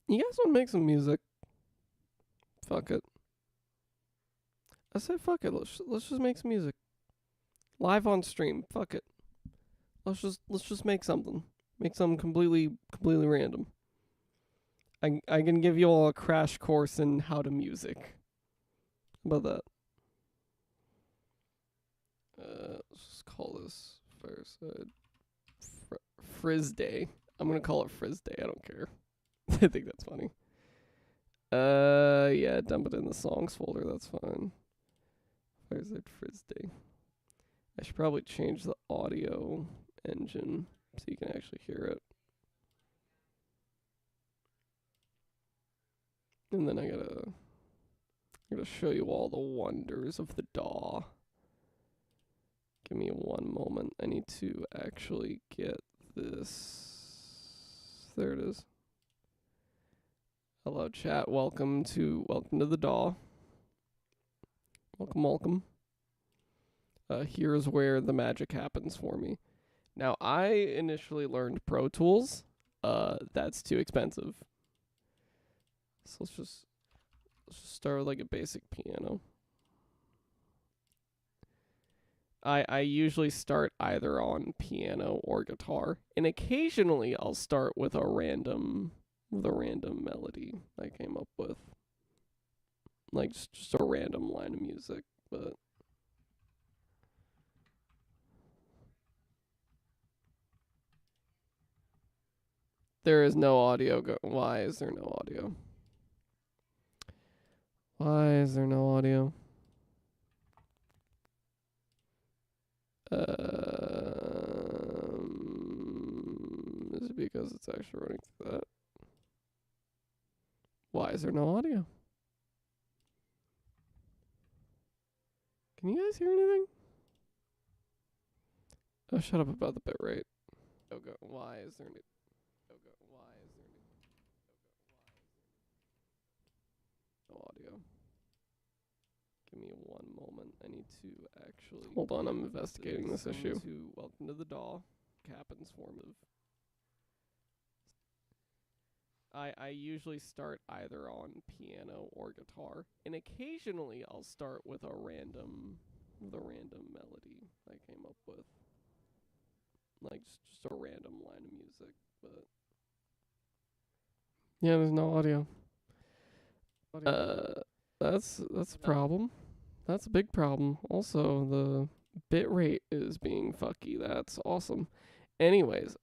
You guys want to make some music? Fuck it. I say fuck it. Let's just make some music. Live on stream. Fuck it. Let's just make something. Make something completely random. I can give you all a crash course in how to music. How about that? Let's just call this Fireside Friday. I'm gonna call it Friday. I don't care. I think that's funny. Yeah, dump it in the songs folder. That's fine. Fireside Friday. I should probably change the audio engine so you can actually hear it. And then I gotta show you all the wonders of the DAW. Give me one moment. I need to actually get this. There it is. Hello chat. Welcome to the DAW. Welcome. Here's where the magic happens for me. Now I initially learned Pro Tools. That's too expensive. So let's just start with like a basic piano. I usually start either on piano or guitar, and occasionally I'll start with a random melody I came up with, like just a random line of music. But there is no audio. Why is there no audio? Why is there no audio? Is it because it's actually running through that? Why is there no audio? Can you guys hear anything? Oh, shut up about the bitrate. Okay, why is there no audio? Give me one moment. I need to actually... Hold on, I'm investigating this issue. Welcome to the DAW. Happens formative. I usually start either on piano or guitar, and occasionally I'll start with a random melody I came up with, like just a random line of music. But yeah, there's no audio. That's a problem. That's a big problem. Also, the bit rate is being fucky. That's awesome. Anyways,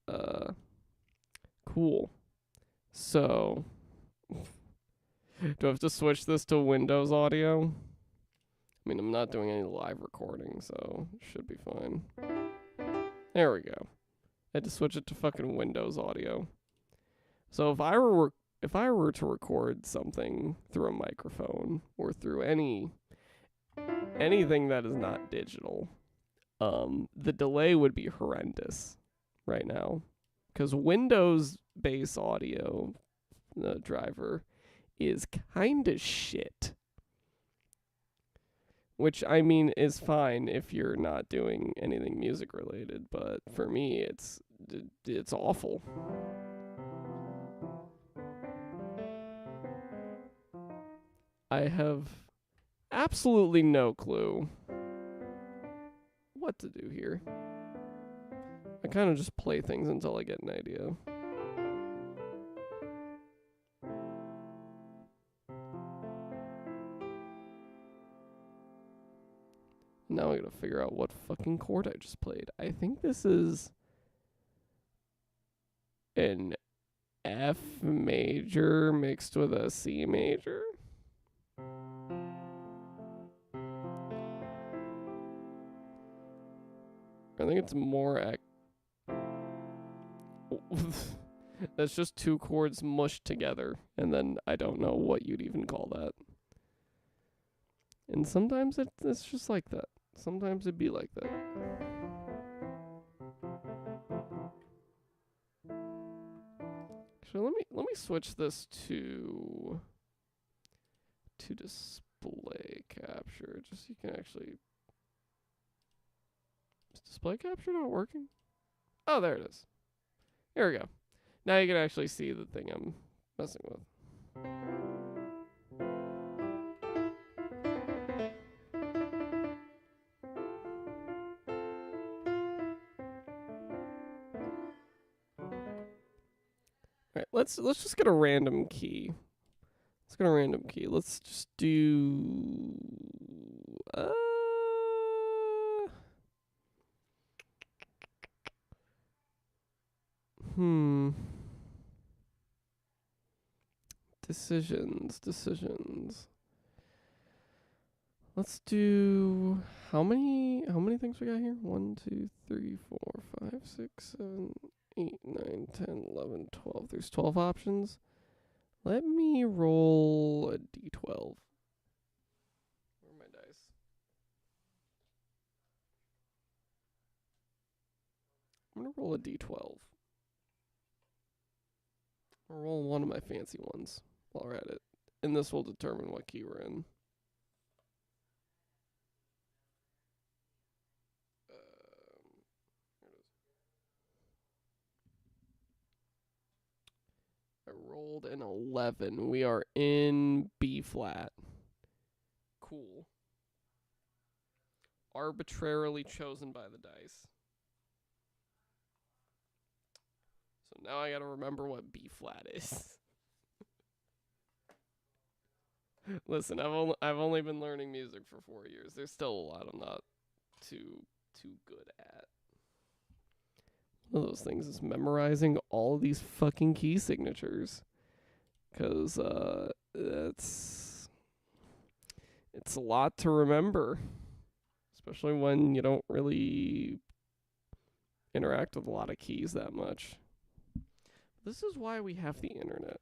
cool. So, do I have to switch this to Windows audio? I mean, I'm not doing any live recording, so it should be fine. There we go. I had to switch it to fucking Windows audio. So if I were to record something through a microphone or through anything that is not digital, the delay would be horrendous right now, because Windows base audio driver is kind of shit. Which, I mean, is fine if you're not doing anything music related, but for me, it's awful. I have absolutely no clue what to do here. I kind of just play things until I get an idea. Now I gotta figure out what fucking chord I just played. I think this is an F major mixed with a C major. I think it's more that's just two chords mushed together, and then I don't know what you'd even call that. And sometimes it's just like that. Sometimes it'd be like that. Actually, let me switch this to display capture, just so you can actually... Is display capture not working? Oh, there it is. Here we go. Now you can actually see the thing I'm messing with. Alright, let's just get a random key. Let's get a random key. Let's just do hmm. Decisions. Let's do how many things we got here? 1, 2, 3, 4, 5, 6, 7, 8, 9, 10, 11, 12. There's 12 options. Let me roll a d12. Where are my dice? I'm gonna roll a d12. I'll roll one of my fancy ones while we're at it. And this will determine what key we're in. Here it is. I rolled an 11. We are in B flat. Cool. Arbitrarily chosen by the dice. So now I gotta remember what B flat is. Listen, I've only been learning music for 4 years. There's still a lot I'm not too good at. One of those things is memorizing all of these fucking key signatures, cause it's a lot to remember, especially when you don't really interact with a lot of keys that much. This is why we have the internet.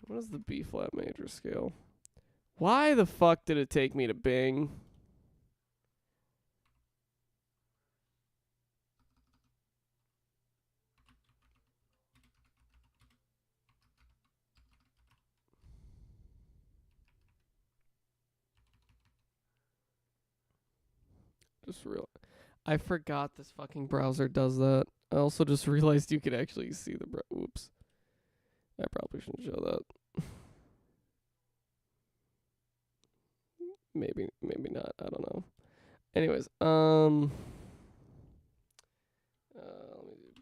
What is the B flat major scale? Why the fuck did it take me to Bing? I forgot this fucking browser does that. I also just realized you could actually see the oops. I probably shouldn't show that. maybe not. I don't know. Anyways, let me do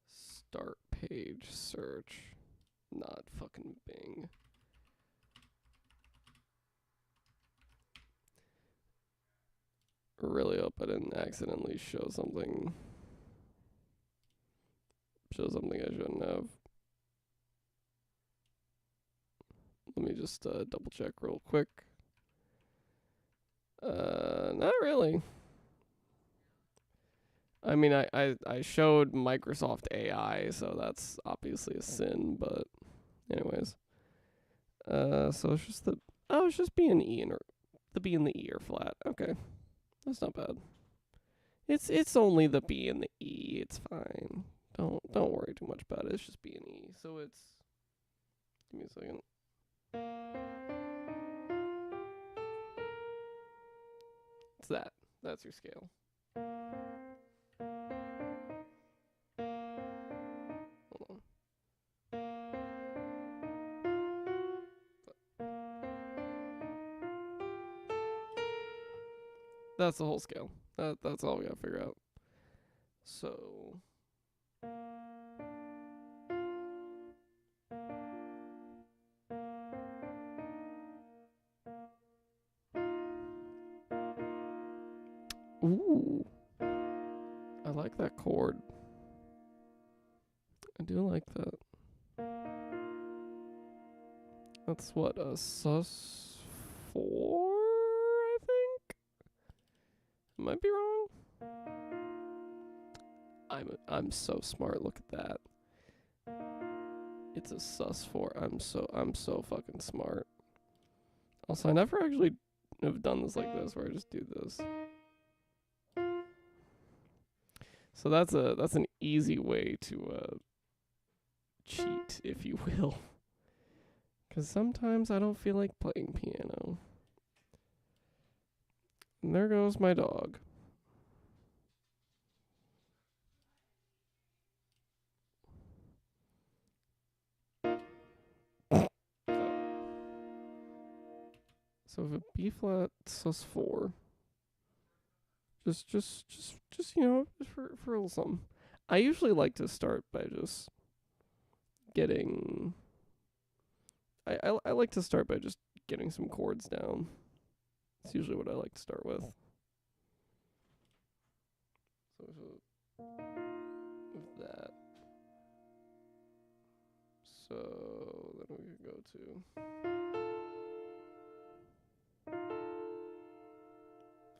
start page search, not fucking Bing. Really hope I didn't accidentally show something I shouldn't have. Let me just double check real quick. Not really. I mean, I showed Microsoft AI, so that's obviously a sin, but anyways. So it's just it's just B and E, and the B and the E are flat. Okay. That's not bad. It's only the B and the E. It's fine. Don't worry too much about it. It's just B and E. So it's, give me a second. It's that. That's your scale. Hold on. That's the whole scale. That's all we gotta figure out. So ooh, I like that chord. I do like that. That's what, a sus4, I think? Might be wrong. I'm so smart. Look at that. It's a sus4. I'm so fucking smart. Also, I never actually have done this like this, where I just do this. So that's an easy way to cheat, if you will. Because sometimes I don't feel like playing piano. And there goes my dog. So if a B flat sus4, just you know, for a little something. I usually like to start by just getting. I like to start by just getting some chords down. It's usually what I like to start with. So with that. So then we could go to. The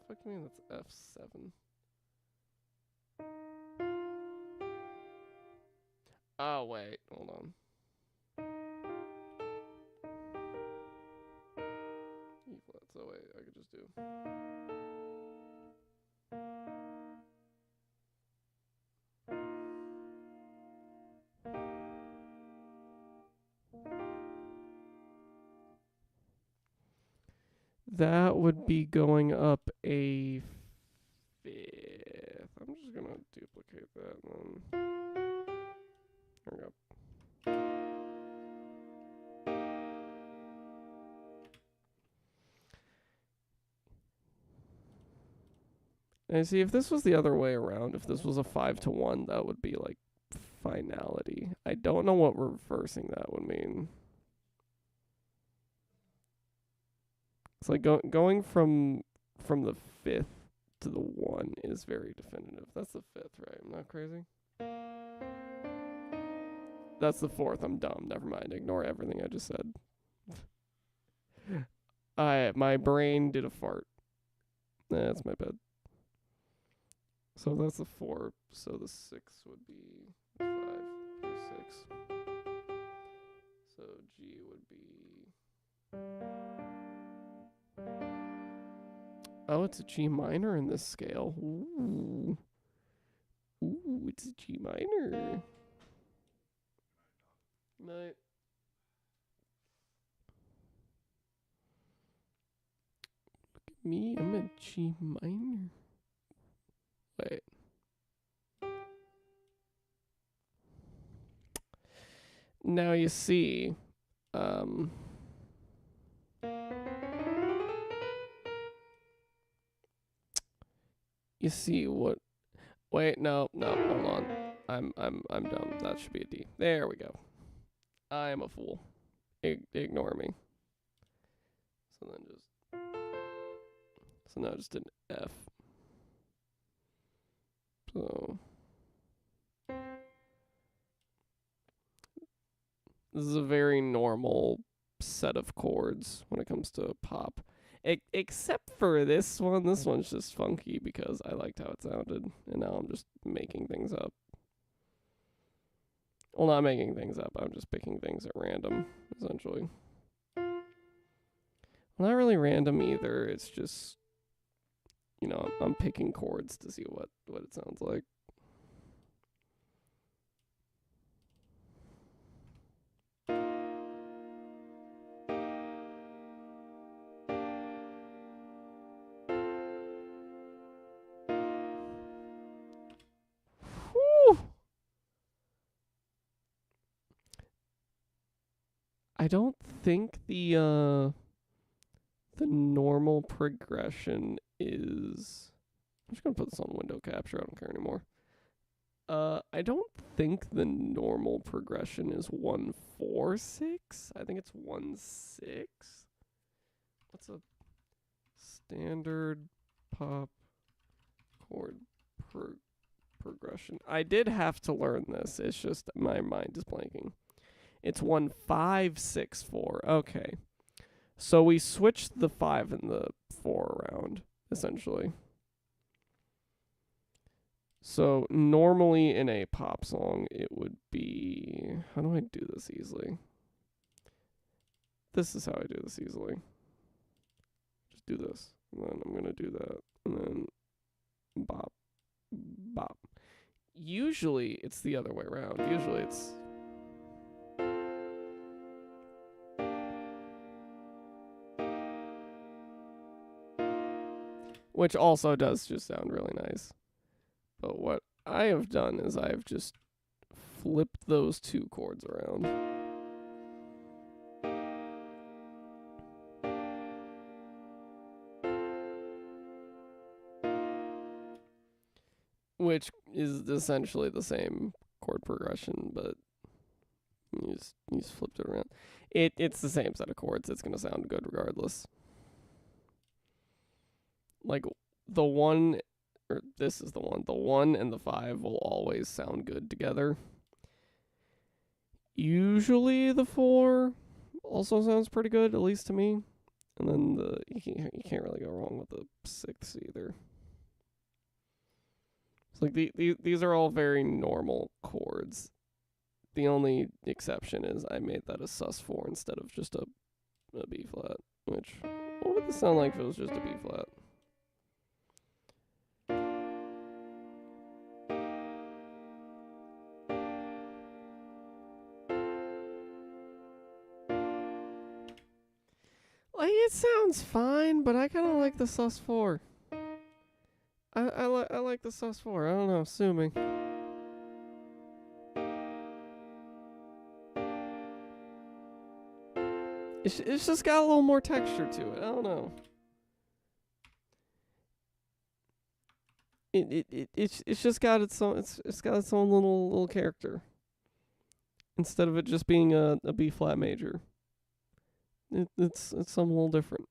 fuck do you mean that's F7? Oh wait, hold on. E flat. So wait, I could just do. That would be going up a fifth. I'm just gonna duplicate that one. There we go. And see, if this was the other way around, if this was a 5-1, that would be like finality. I don't know what reversing that would mean. It's like going from the fifth to the 1 is very definitive. That's the fifth, right? I'm not crazy. That's the fourth. I'm dumb. Never mind. Ignore everything I just said. My brain did a fart. That's my bad. So that's the 4. So the 6 would be 5, 6. So G would be. Oh, it's a G minor in this scale. Ooh. Ooh, it's a G minor. Night. Look at me, I'm a G minor. Wait. Now you see, you see what? Wait, no, hold on. I'm dumb. That should be a D. There we go. I am a fool. Ignore me. So now just an F. So this is a very normal set of chords when it comes to pop. Except for this one. This one's just funky because I liked how it sounded, and now I'm just making things up. Well, not making things up. I'm just picking things at random, essentially. Well, not really random either. It's just, I'm picking chords to see what it sounds like. Whew. I don't think the normal progression is. I'm just gonna put this on window capture. I don't care anymore. I don't think the normal progression is 1-4-6. I think it's 1-6. What's a standard pop chord progression? I did have to learn this. It's just my mind is blanking. It's 1-5-6-4. Okay. So we switched the 5 and the 4 around, essentially. So normally in a pop song, it would be. How do I do this easily? This is how I do this easily. Just do this. And then I'm going to do that. And then bop, bop. Usually it's the other way around. Usually it's. Which also does just sound really nice. But what I have done is I've just flipped those 2 chords around. which is essentially the same chord progression, but you just flipped it around. It's the same set of chords. It's gonna sound good regardless. Like the one, or this is the one. The 1 and the 5 will always sound good together. Usually the 4 also sounds pretty good, at least to me. And then you can't really go wrong with the 6 either. It's like these are all very normal chords. The only exception is I made that a sus4 instead of just a B flat. Which, what would this sound like if it was just a B flat? Like, it sounds fine, but I kind of like the sus4. I like the sus4. I don't know, sue me. It's just got a little more texture to it. I don't know. It's just got its own it's got its own little character. Instead of it just being a B flat major. It's something a little different.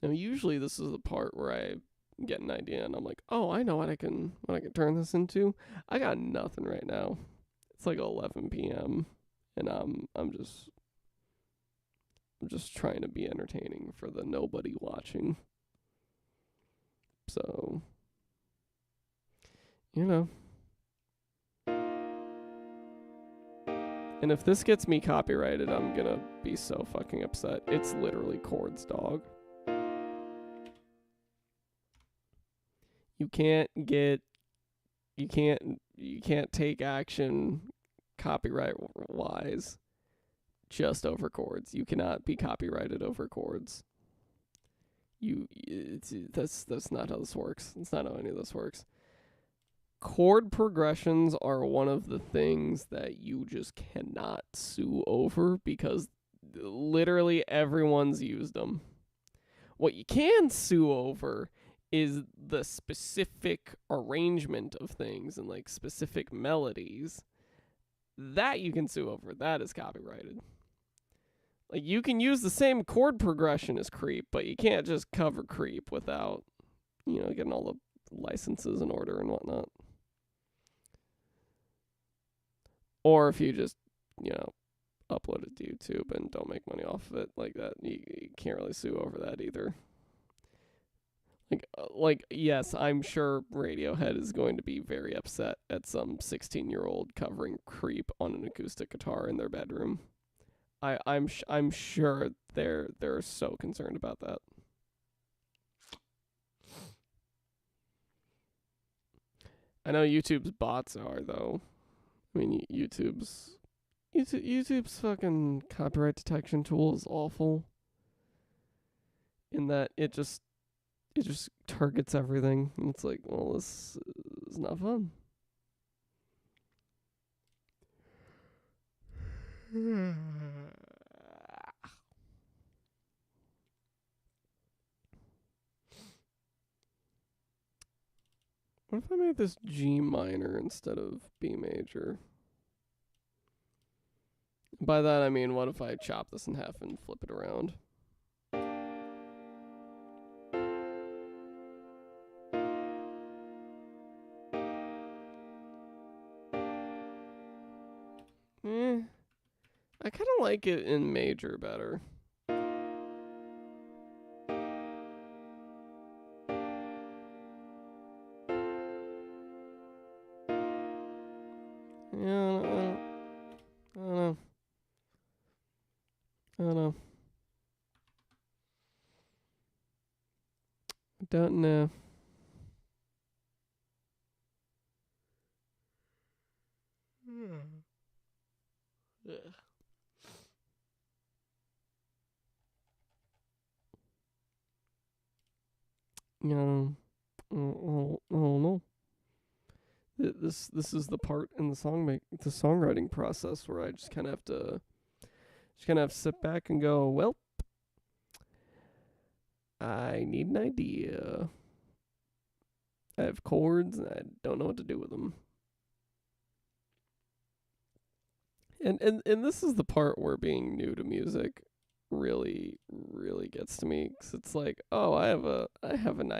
Now usually this is the part where I get an idea and I'm like, oh, I know what I can turn this into. I got nothing right now. It's like 11 p.m. and I'm just trying to be entertaining for the nobody watching. So, you know. And if this gets me copyrighted, I'm gonna be so fucking upset. It's literally chords, dog. You can't take action copyright wise just over chords. You cannot be copyrighted over chords. That's not how this works. That's not how any of this works. Chord progressions are one of the things that you just cannot sue over because literally everyone's used them. What you can sue over is the specific arrangement of things and like specific melodies. That you can sue over. That is copyrighted. Like, you can use the same chord progression as Creep, but you can't just cover Creep without, getting all the licenses in order and whatnot. Or if you just, upload it to YouTube and don't make money off of it like that, you can't really sue over that either. Like, yes, I'm sure Radiohead is going to be very upset at some 16-year-old covering Creep on an acoustic guitar in their bedroom. I'm sure they're so concerned about that. I know YouTube's bots are, though. I mean, YouTube's fucking copyright detection tool is awful. In that it just targets everything. And it's like, well, this is not fun. What if I made this G minor instead of B major? By that I mean, what if I chop this in half and flip it around? I kind of like it in major better. Yeah, I don't know. I don't know. I don't know. Yeah. I don't know. This is the part in the songwriting process where I just kind of have to Just gonna have to sit back and go, well, I need an idea. I have chords and I don't know what to do with them. And this is the part where being new to music really gets to me, 'cause it's like, oh, I have an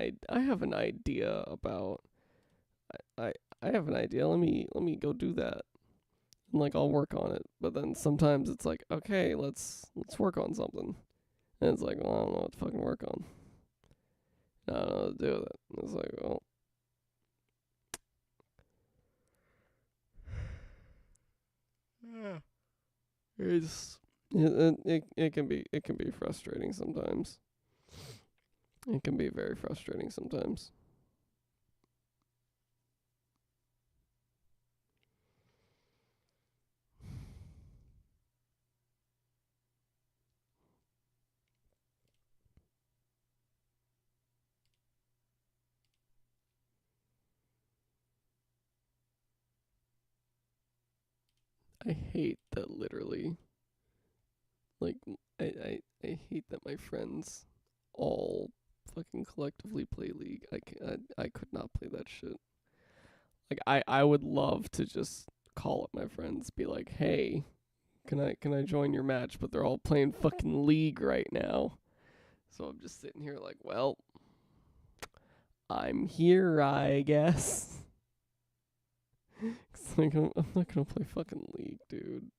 idea about I have an idea. Let me go do that. And like I'll work on it. But then sometimes it's like, okay, let's work on something. And it's like, well, I don't know what to fucking work on. I don't know what to do with it. And it's like, well, it can be frustrating sometimes. It can be very frustrating sometimes. I hate that literally. Like I hate that my friends all fucking collectively play League. I could not play that shit. Like I would love to just call up my friends, be like, "Hey, can I join your match?" But they're all playing fucking League right now. So I'm just sitting here like, "Well, I'm here, I guess." It's like I'm not gonna play fucking League, dude.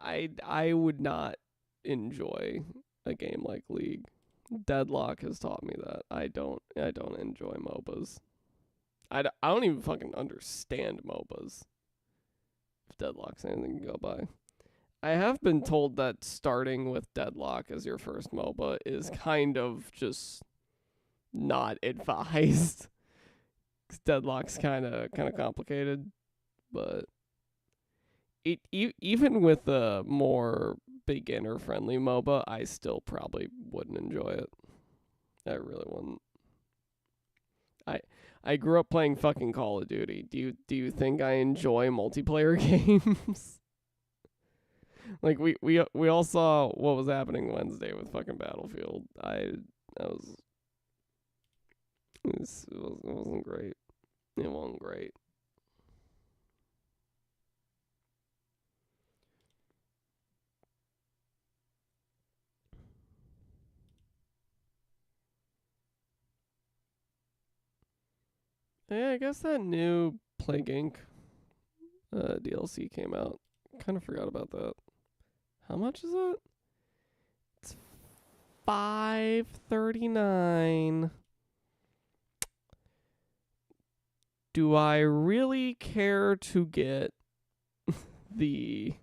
I would not enjoy a game like League. Deadlock has taught me that I don't enjoy MOBAs. I don't even fucking understand MOBAs. If Deadlock's anything to go by. I have been told that starting with Deadlock as your first MOBA is kind of just not advised. 'Cause Deadlock's kind of complicated, but even with a more beginner friendly MOBA, I still probably wouldn't enjoy it. I really wouldn't. I grew up playing fucking Call of Duty. Do you think I enjoy multiplayer games? Like we all saw what was happening Wednesday with fucking Battlefield. It wasn't great. It wasn't great. Yeah, I guess that new Plague Inc. DLC came out. Kind of forgot about that. How much is it? It's $5.39. Do I really care to get the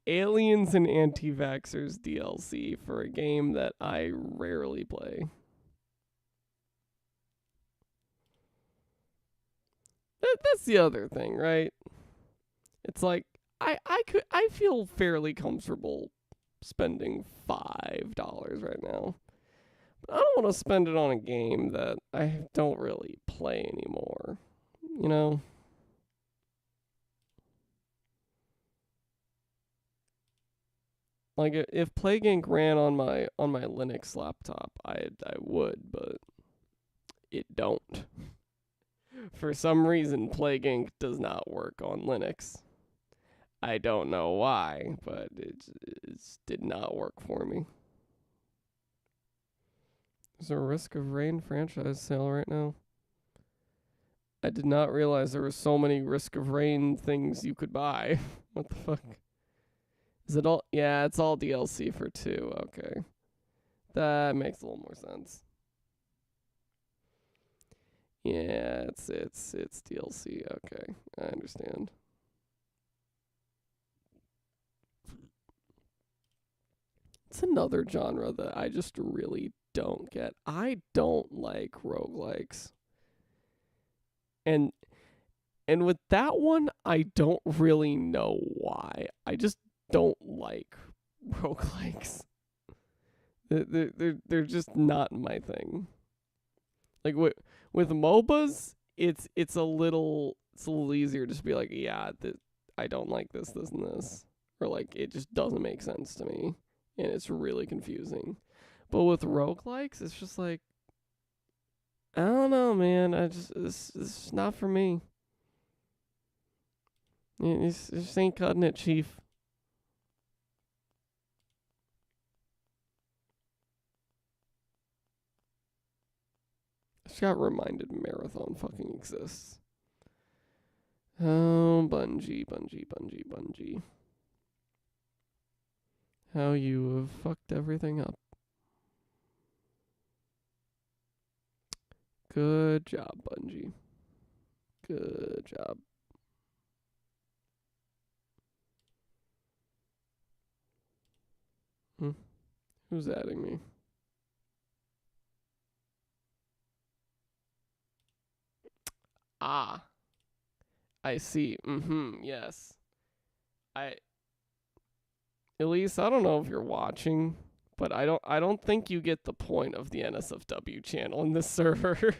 Aliens and Anti-Vaxxers DLC for a game that I rarely play? That's the other thing, right? It's like I feel fairly comfortable spending $5 right now. But I don't want to spend it on a game that I don't really play anymore. You know? Like if Plague Inc. ran on my Linux laptop, I would, but it don't. For some reason, Plague Inc. does not work on Linux. I don't know why, but it did not work for me. There's a Risk of Rain franchise sale right now. I did not realize there were so many Risk of Rain things you could buy. What the fuck? Is it all? Yeah, it's all DLC for 2. Okay. That makes a little more sense. Yeah, it's DLC. Okay, I understand. It's another genre that I just really don't get. I don't like roguelikes. And with that one, I don't really know why. I just don't like roguelikes. They're just not my thing. Like with MOBAs, it's a little easier to just be like, yeah, I don't like this, and this. or like it just doesn't make sense to me, and it's really confusing. But with roguelikes, it's just like, I don't know, man. It's not for me. It just ain't cutting it, Chief. I just got reminded Marathon fucking exists. Oh, Bungie. How you have fucked everything up. Good job, Bungie. Good job. Who's adding me? Ah, I see. Yes. Elise, I don't know if you're watching, but I don't think you get the point of the NSFW channel in this server.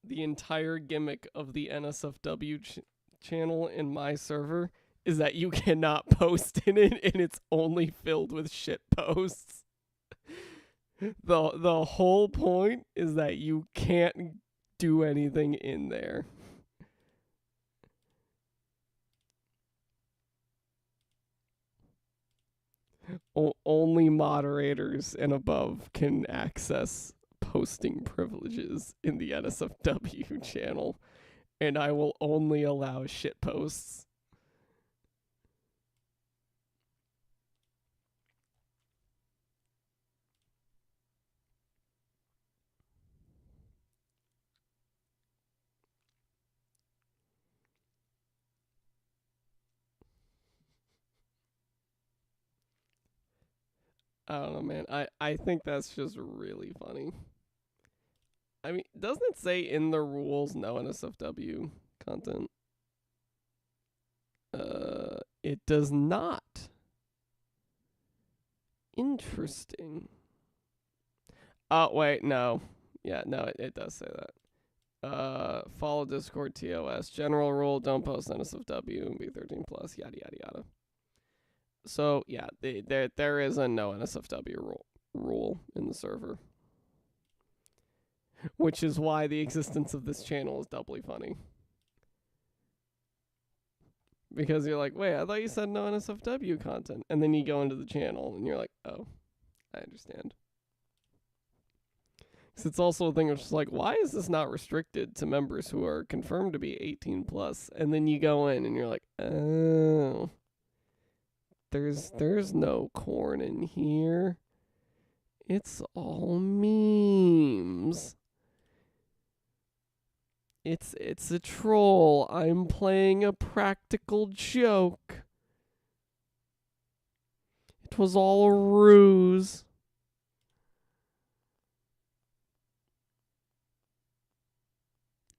The entire gimmick of the NSFW channel in my server is that you cannot post in it, and it's only filled with shit posts. The whole point is that you can't do anything in there. Only moderators and above can access posting privileges in the NSFW channel, and I will only allow shit posts. I don't know, man. I think that's just really funny. I mean, doesn't it say in the rules no NSFW content? It does not. Interesting. Oh, wait, no. Yeah, no, it does say that. Follow Discord TOS. General rule, don't post NSFW and be 13 plus, yada, yada, yada. So, yeah, there is a no NSFW rule in the server. Which is why the existence of this channel is doubly funny. Because you're like, wait, I thought you said no NSFW content. And then you go into the channel and you're like, oh, I understand. Because it's also a thing of just like, why is this not restricted to members who are confirmed to be 18 plus? And then you go in and you're like, oh, there's no corn in here. It's all memes. It's a troll. I'm playing a practical joke. It was all a ruse.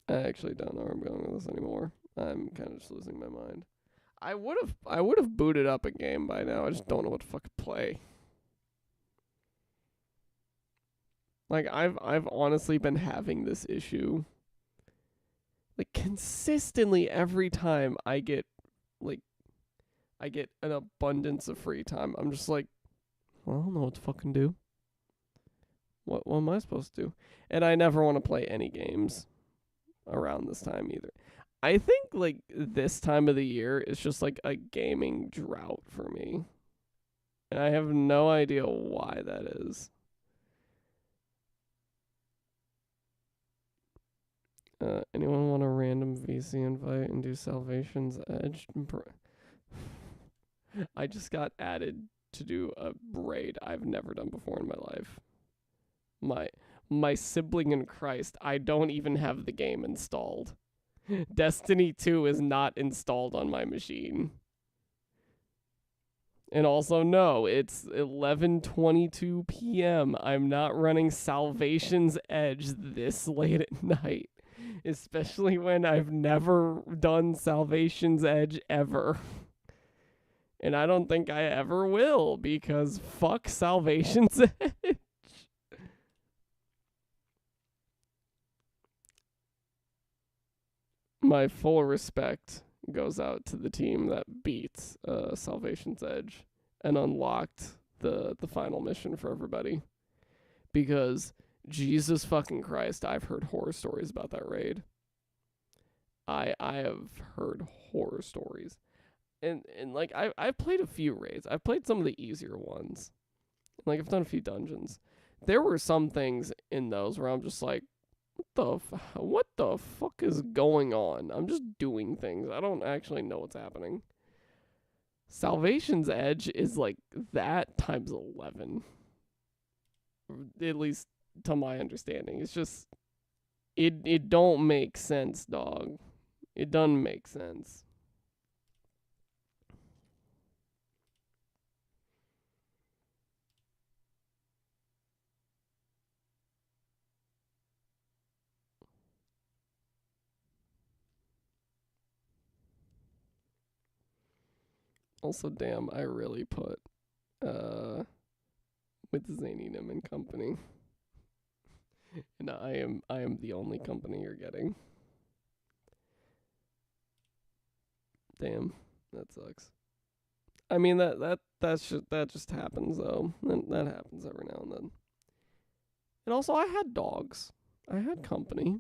I actually don't know where I'm going with this anymore. I'm kind of just losing my mind. I would have booted up a game by now. I just don't know what to fucking play. Like I've honestly been having this issue. Like consistently every time I get an abundance of free time, I'm just like, well, I don't know what to fucking do. What am I supposed to do? And I never want to play any games around this time either. I think like this time of the year is just like a gaming drought for me. And I have no idea why that is. Anyone want a random VC invite and do Salvation's Edge? I just got added to do a raid I've never done before in my life. My sibling in Christ, I don't even have the game installed. Destiny 2 is not installed on my machine. And also, no, it's 11:22 p.m. I'm not running Salvation's Edge this late at night. Especially when I've never done Salvation's Edge ever. And I don't think I ever will, because fuck Salvation's Edge. My full respect goes out to the team that beat Salvation's Edge and unlocked the final mission for everybody. Because Jesus fucking Christ, I've heard horror stories about that raid. I have heard horror stories. And like I've played a few raids. I've played some of the easier ones. Like I've done a few dungeons. There were some things in those where I'm just like, what the fuck is going on? I'm just doing things. I don't actually know what's happening. Salvation's Edge is like that times 11. At least to my understanding. It's just it don't make sense, dog. It doesn't make sense. Also, damn, I really put with Zanynym and company. And I am the only company you're getting. Damn, that sucks. I mean that just happens though. That happens every now and then. And also, I had dogs. I had company.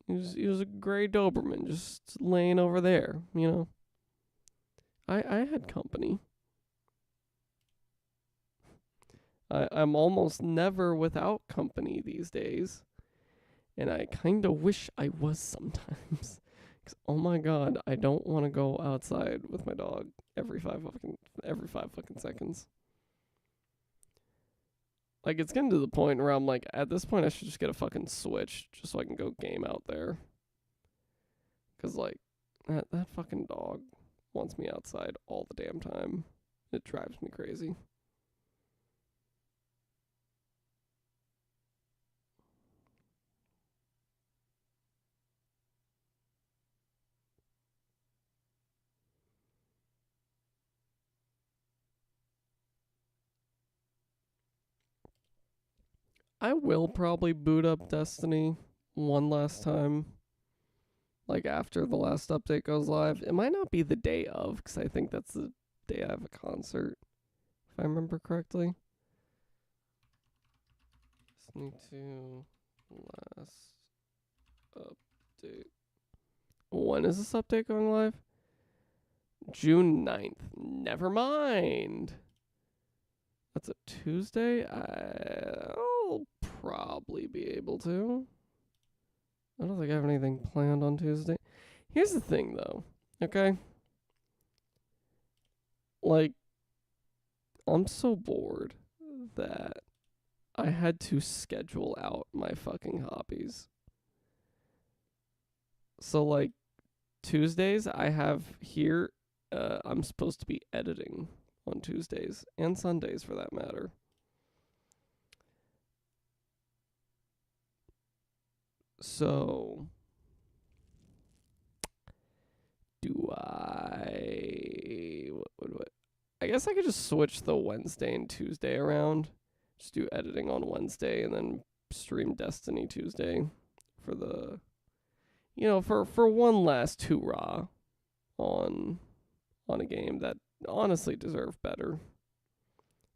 He was a gray Doberman just laying over there. You know. I had company. I'm almost never without company these days. And I kind of wish I was sometimes. Because, oh my god, I don't want to go outside with my dog every five fucking seconds. Like, it's getting to the point where I'm like, at this point, I should just get a fucking Switch just so I can go game out there. Because, like, that fucking dog wants me outside all the damn time. It drives me crazy. I will probably boot up Destiny one last time. Like after the last update goes live. It might not be the day of, because I think that's the day I have a concert, if I remember correctly. Destiny 2 last update. When is this update going live? June 9th. Never mind. That's a Tuesday? I'll probably be able to. I don't think I have anything planned on Tuesday. Here's the thing, though. Okay? Like, I'm so bored that I had to schedule out my fucking hobbies. So, like, Tuesdays, I have here, I'm supposed to be editing on Tuesdays and Sundays for that matter. So, do I. What? I guess I could just switch the Wednesday and Tuesday around. Just do editing on Wednesday and then stream Destiny Tuesday for the. You know, for one last hoorah on a game that honestly deserved better.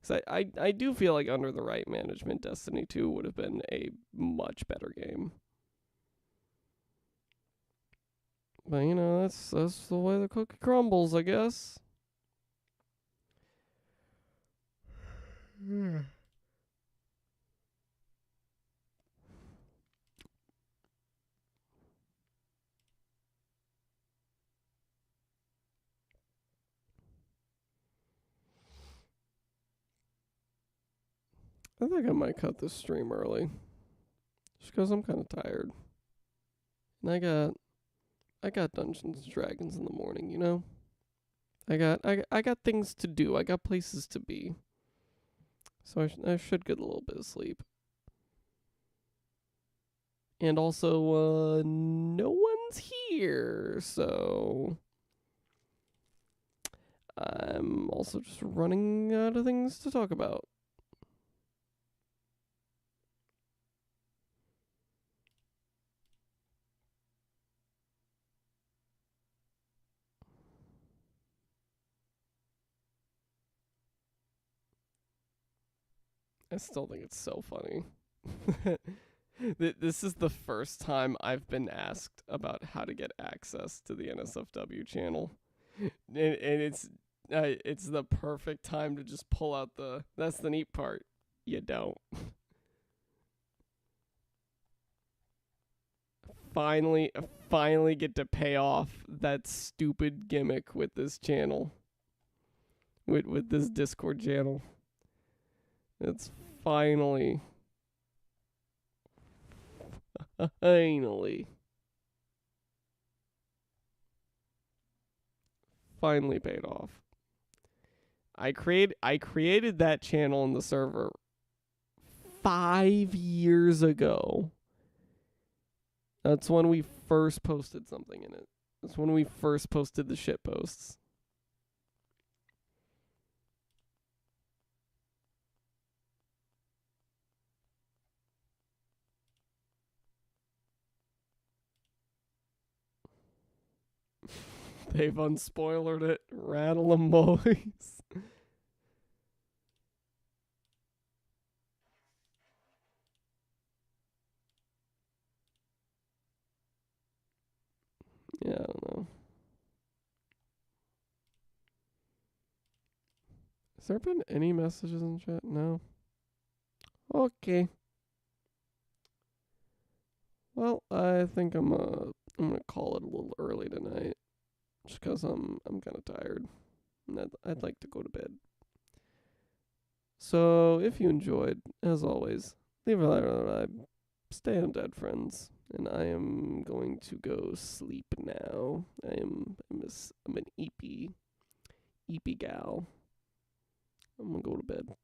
Because I do feel like under the right management, Destiny 2 would have been a much better game. But, you know, that's the way the cookie crumbles, I guess. I think I might cut this stream early. Just because I'm kind of tired. And I got Dungeons and Dragons in the morning, you know? I got things to do. I got places to be. So I should get a little bit of sleep. And also, no one's here, so I'm also just running out of things to talk about. I still think it's so funny. This is the first time I've been asked about how to get access to the NSFW channel, and it's the perfect time to just pull out the. That's the neat part. You don't. Finally get to pay off that stupid gimmick with this channel, with this Discord channel. It's finally finally finally paid off. I created that channel in the server 5 years ago. That's when we first posted something in it. That's when we first posted the shit posts. They've unspoilered it. Rattle 'em, boys. Yeah, I don't know. Has there been any messages in chat? No. Okay. Well, I think I'm gonna call it a little early tonight, just 'cause I'm kind of tired, and I'd like to go to bed. So if you enjoyed, as always, leave a like, stay undead, friends, and I am going to go sleep now. I'm an eepy gal. I'm gonna go to bed.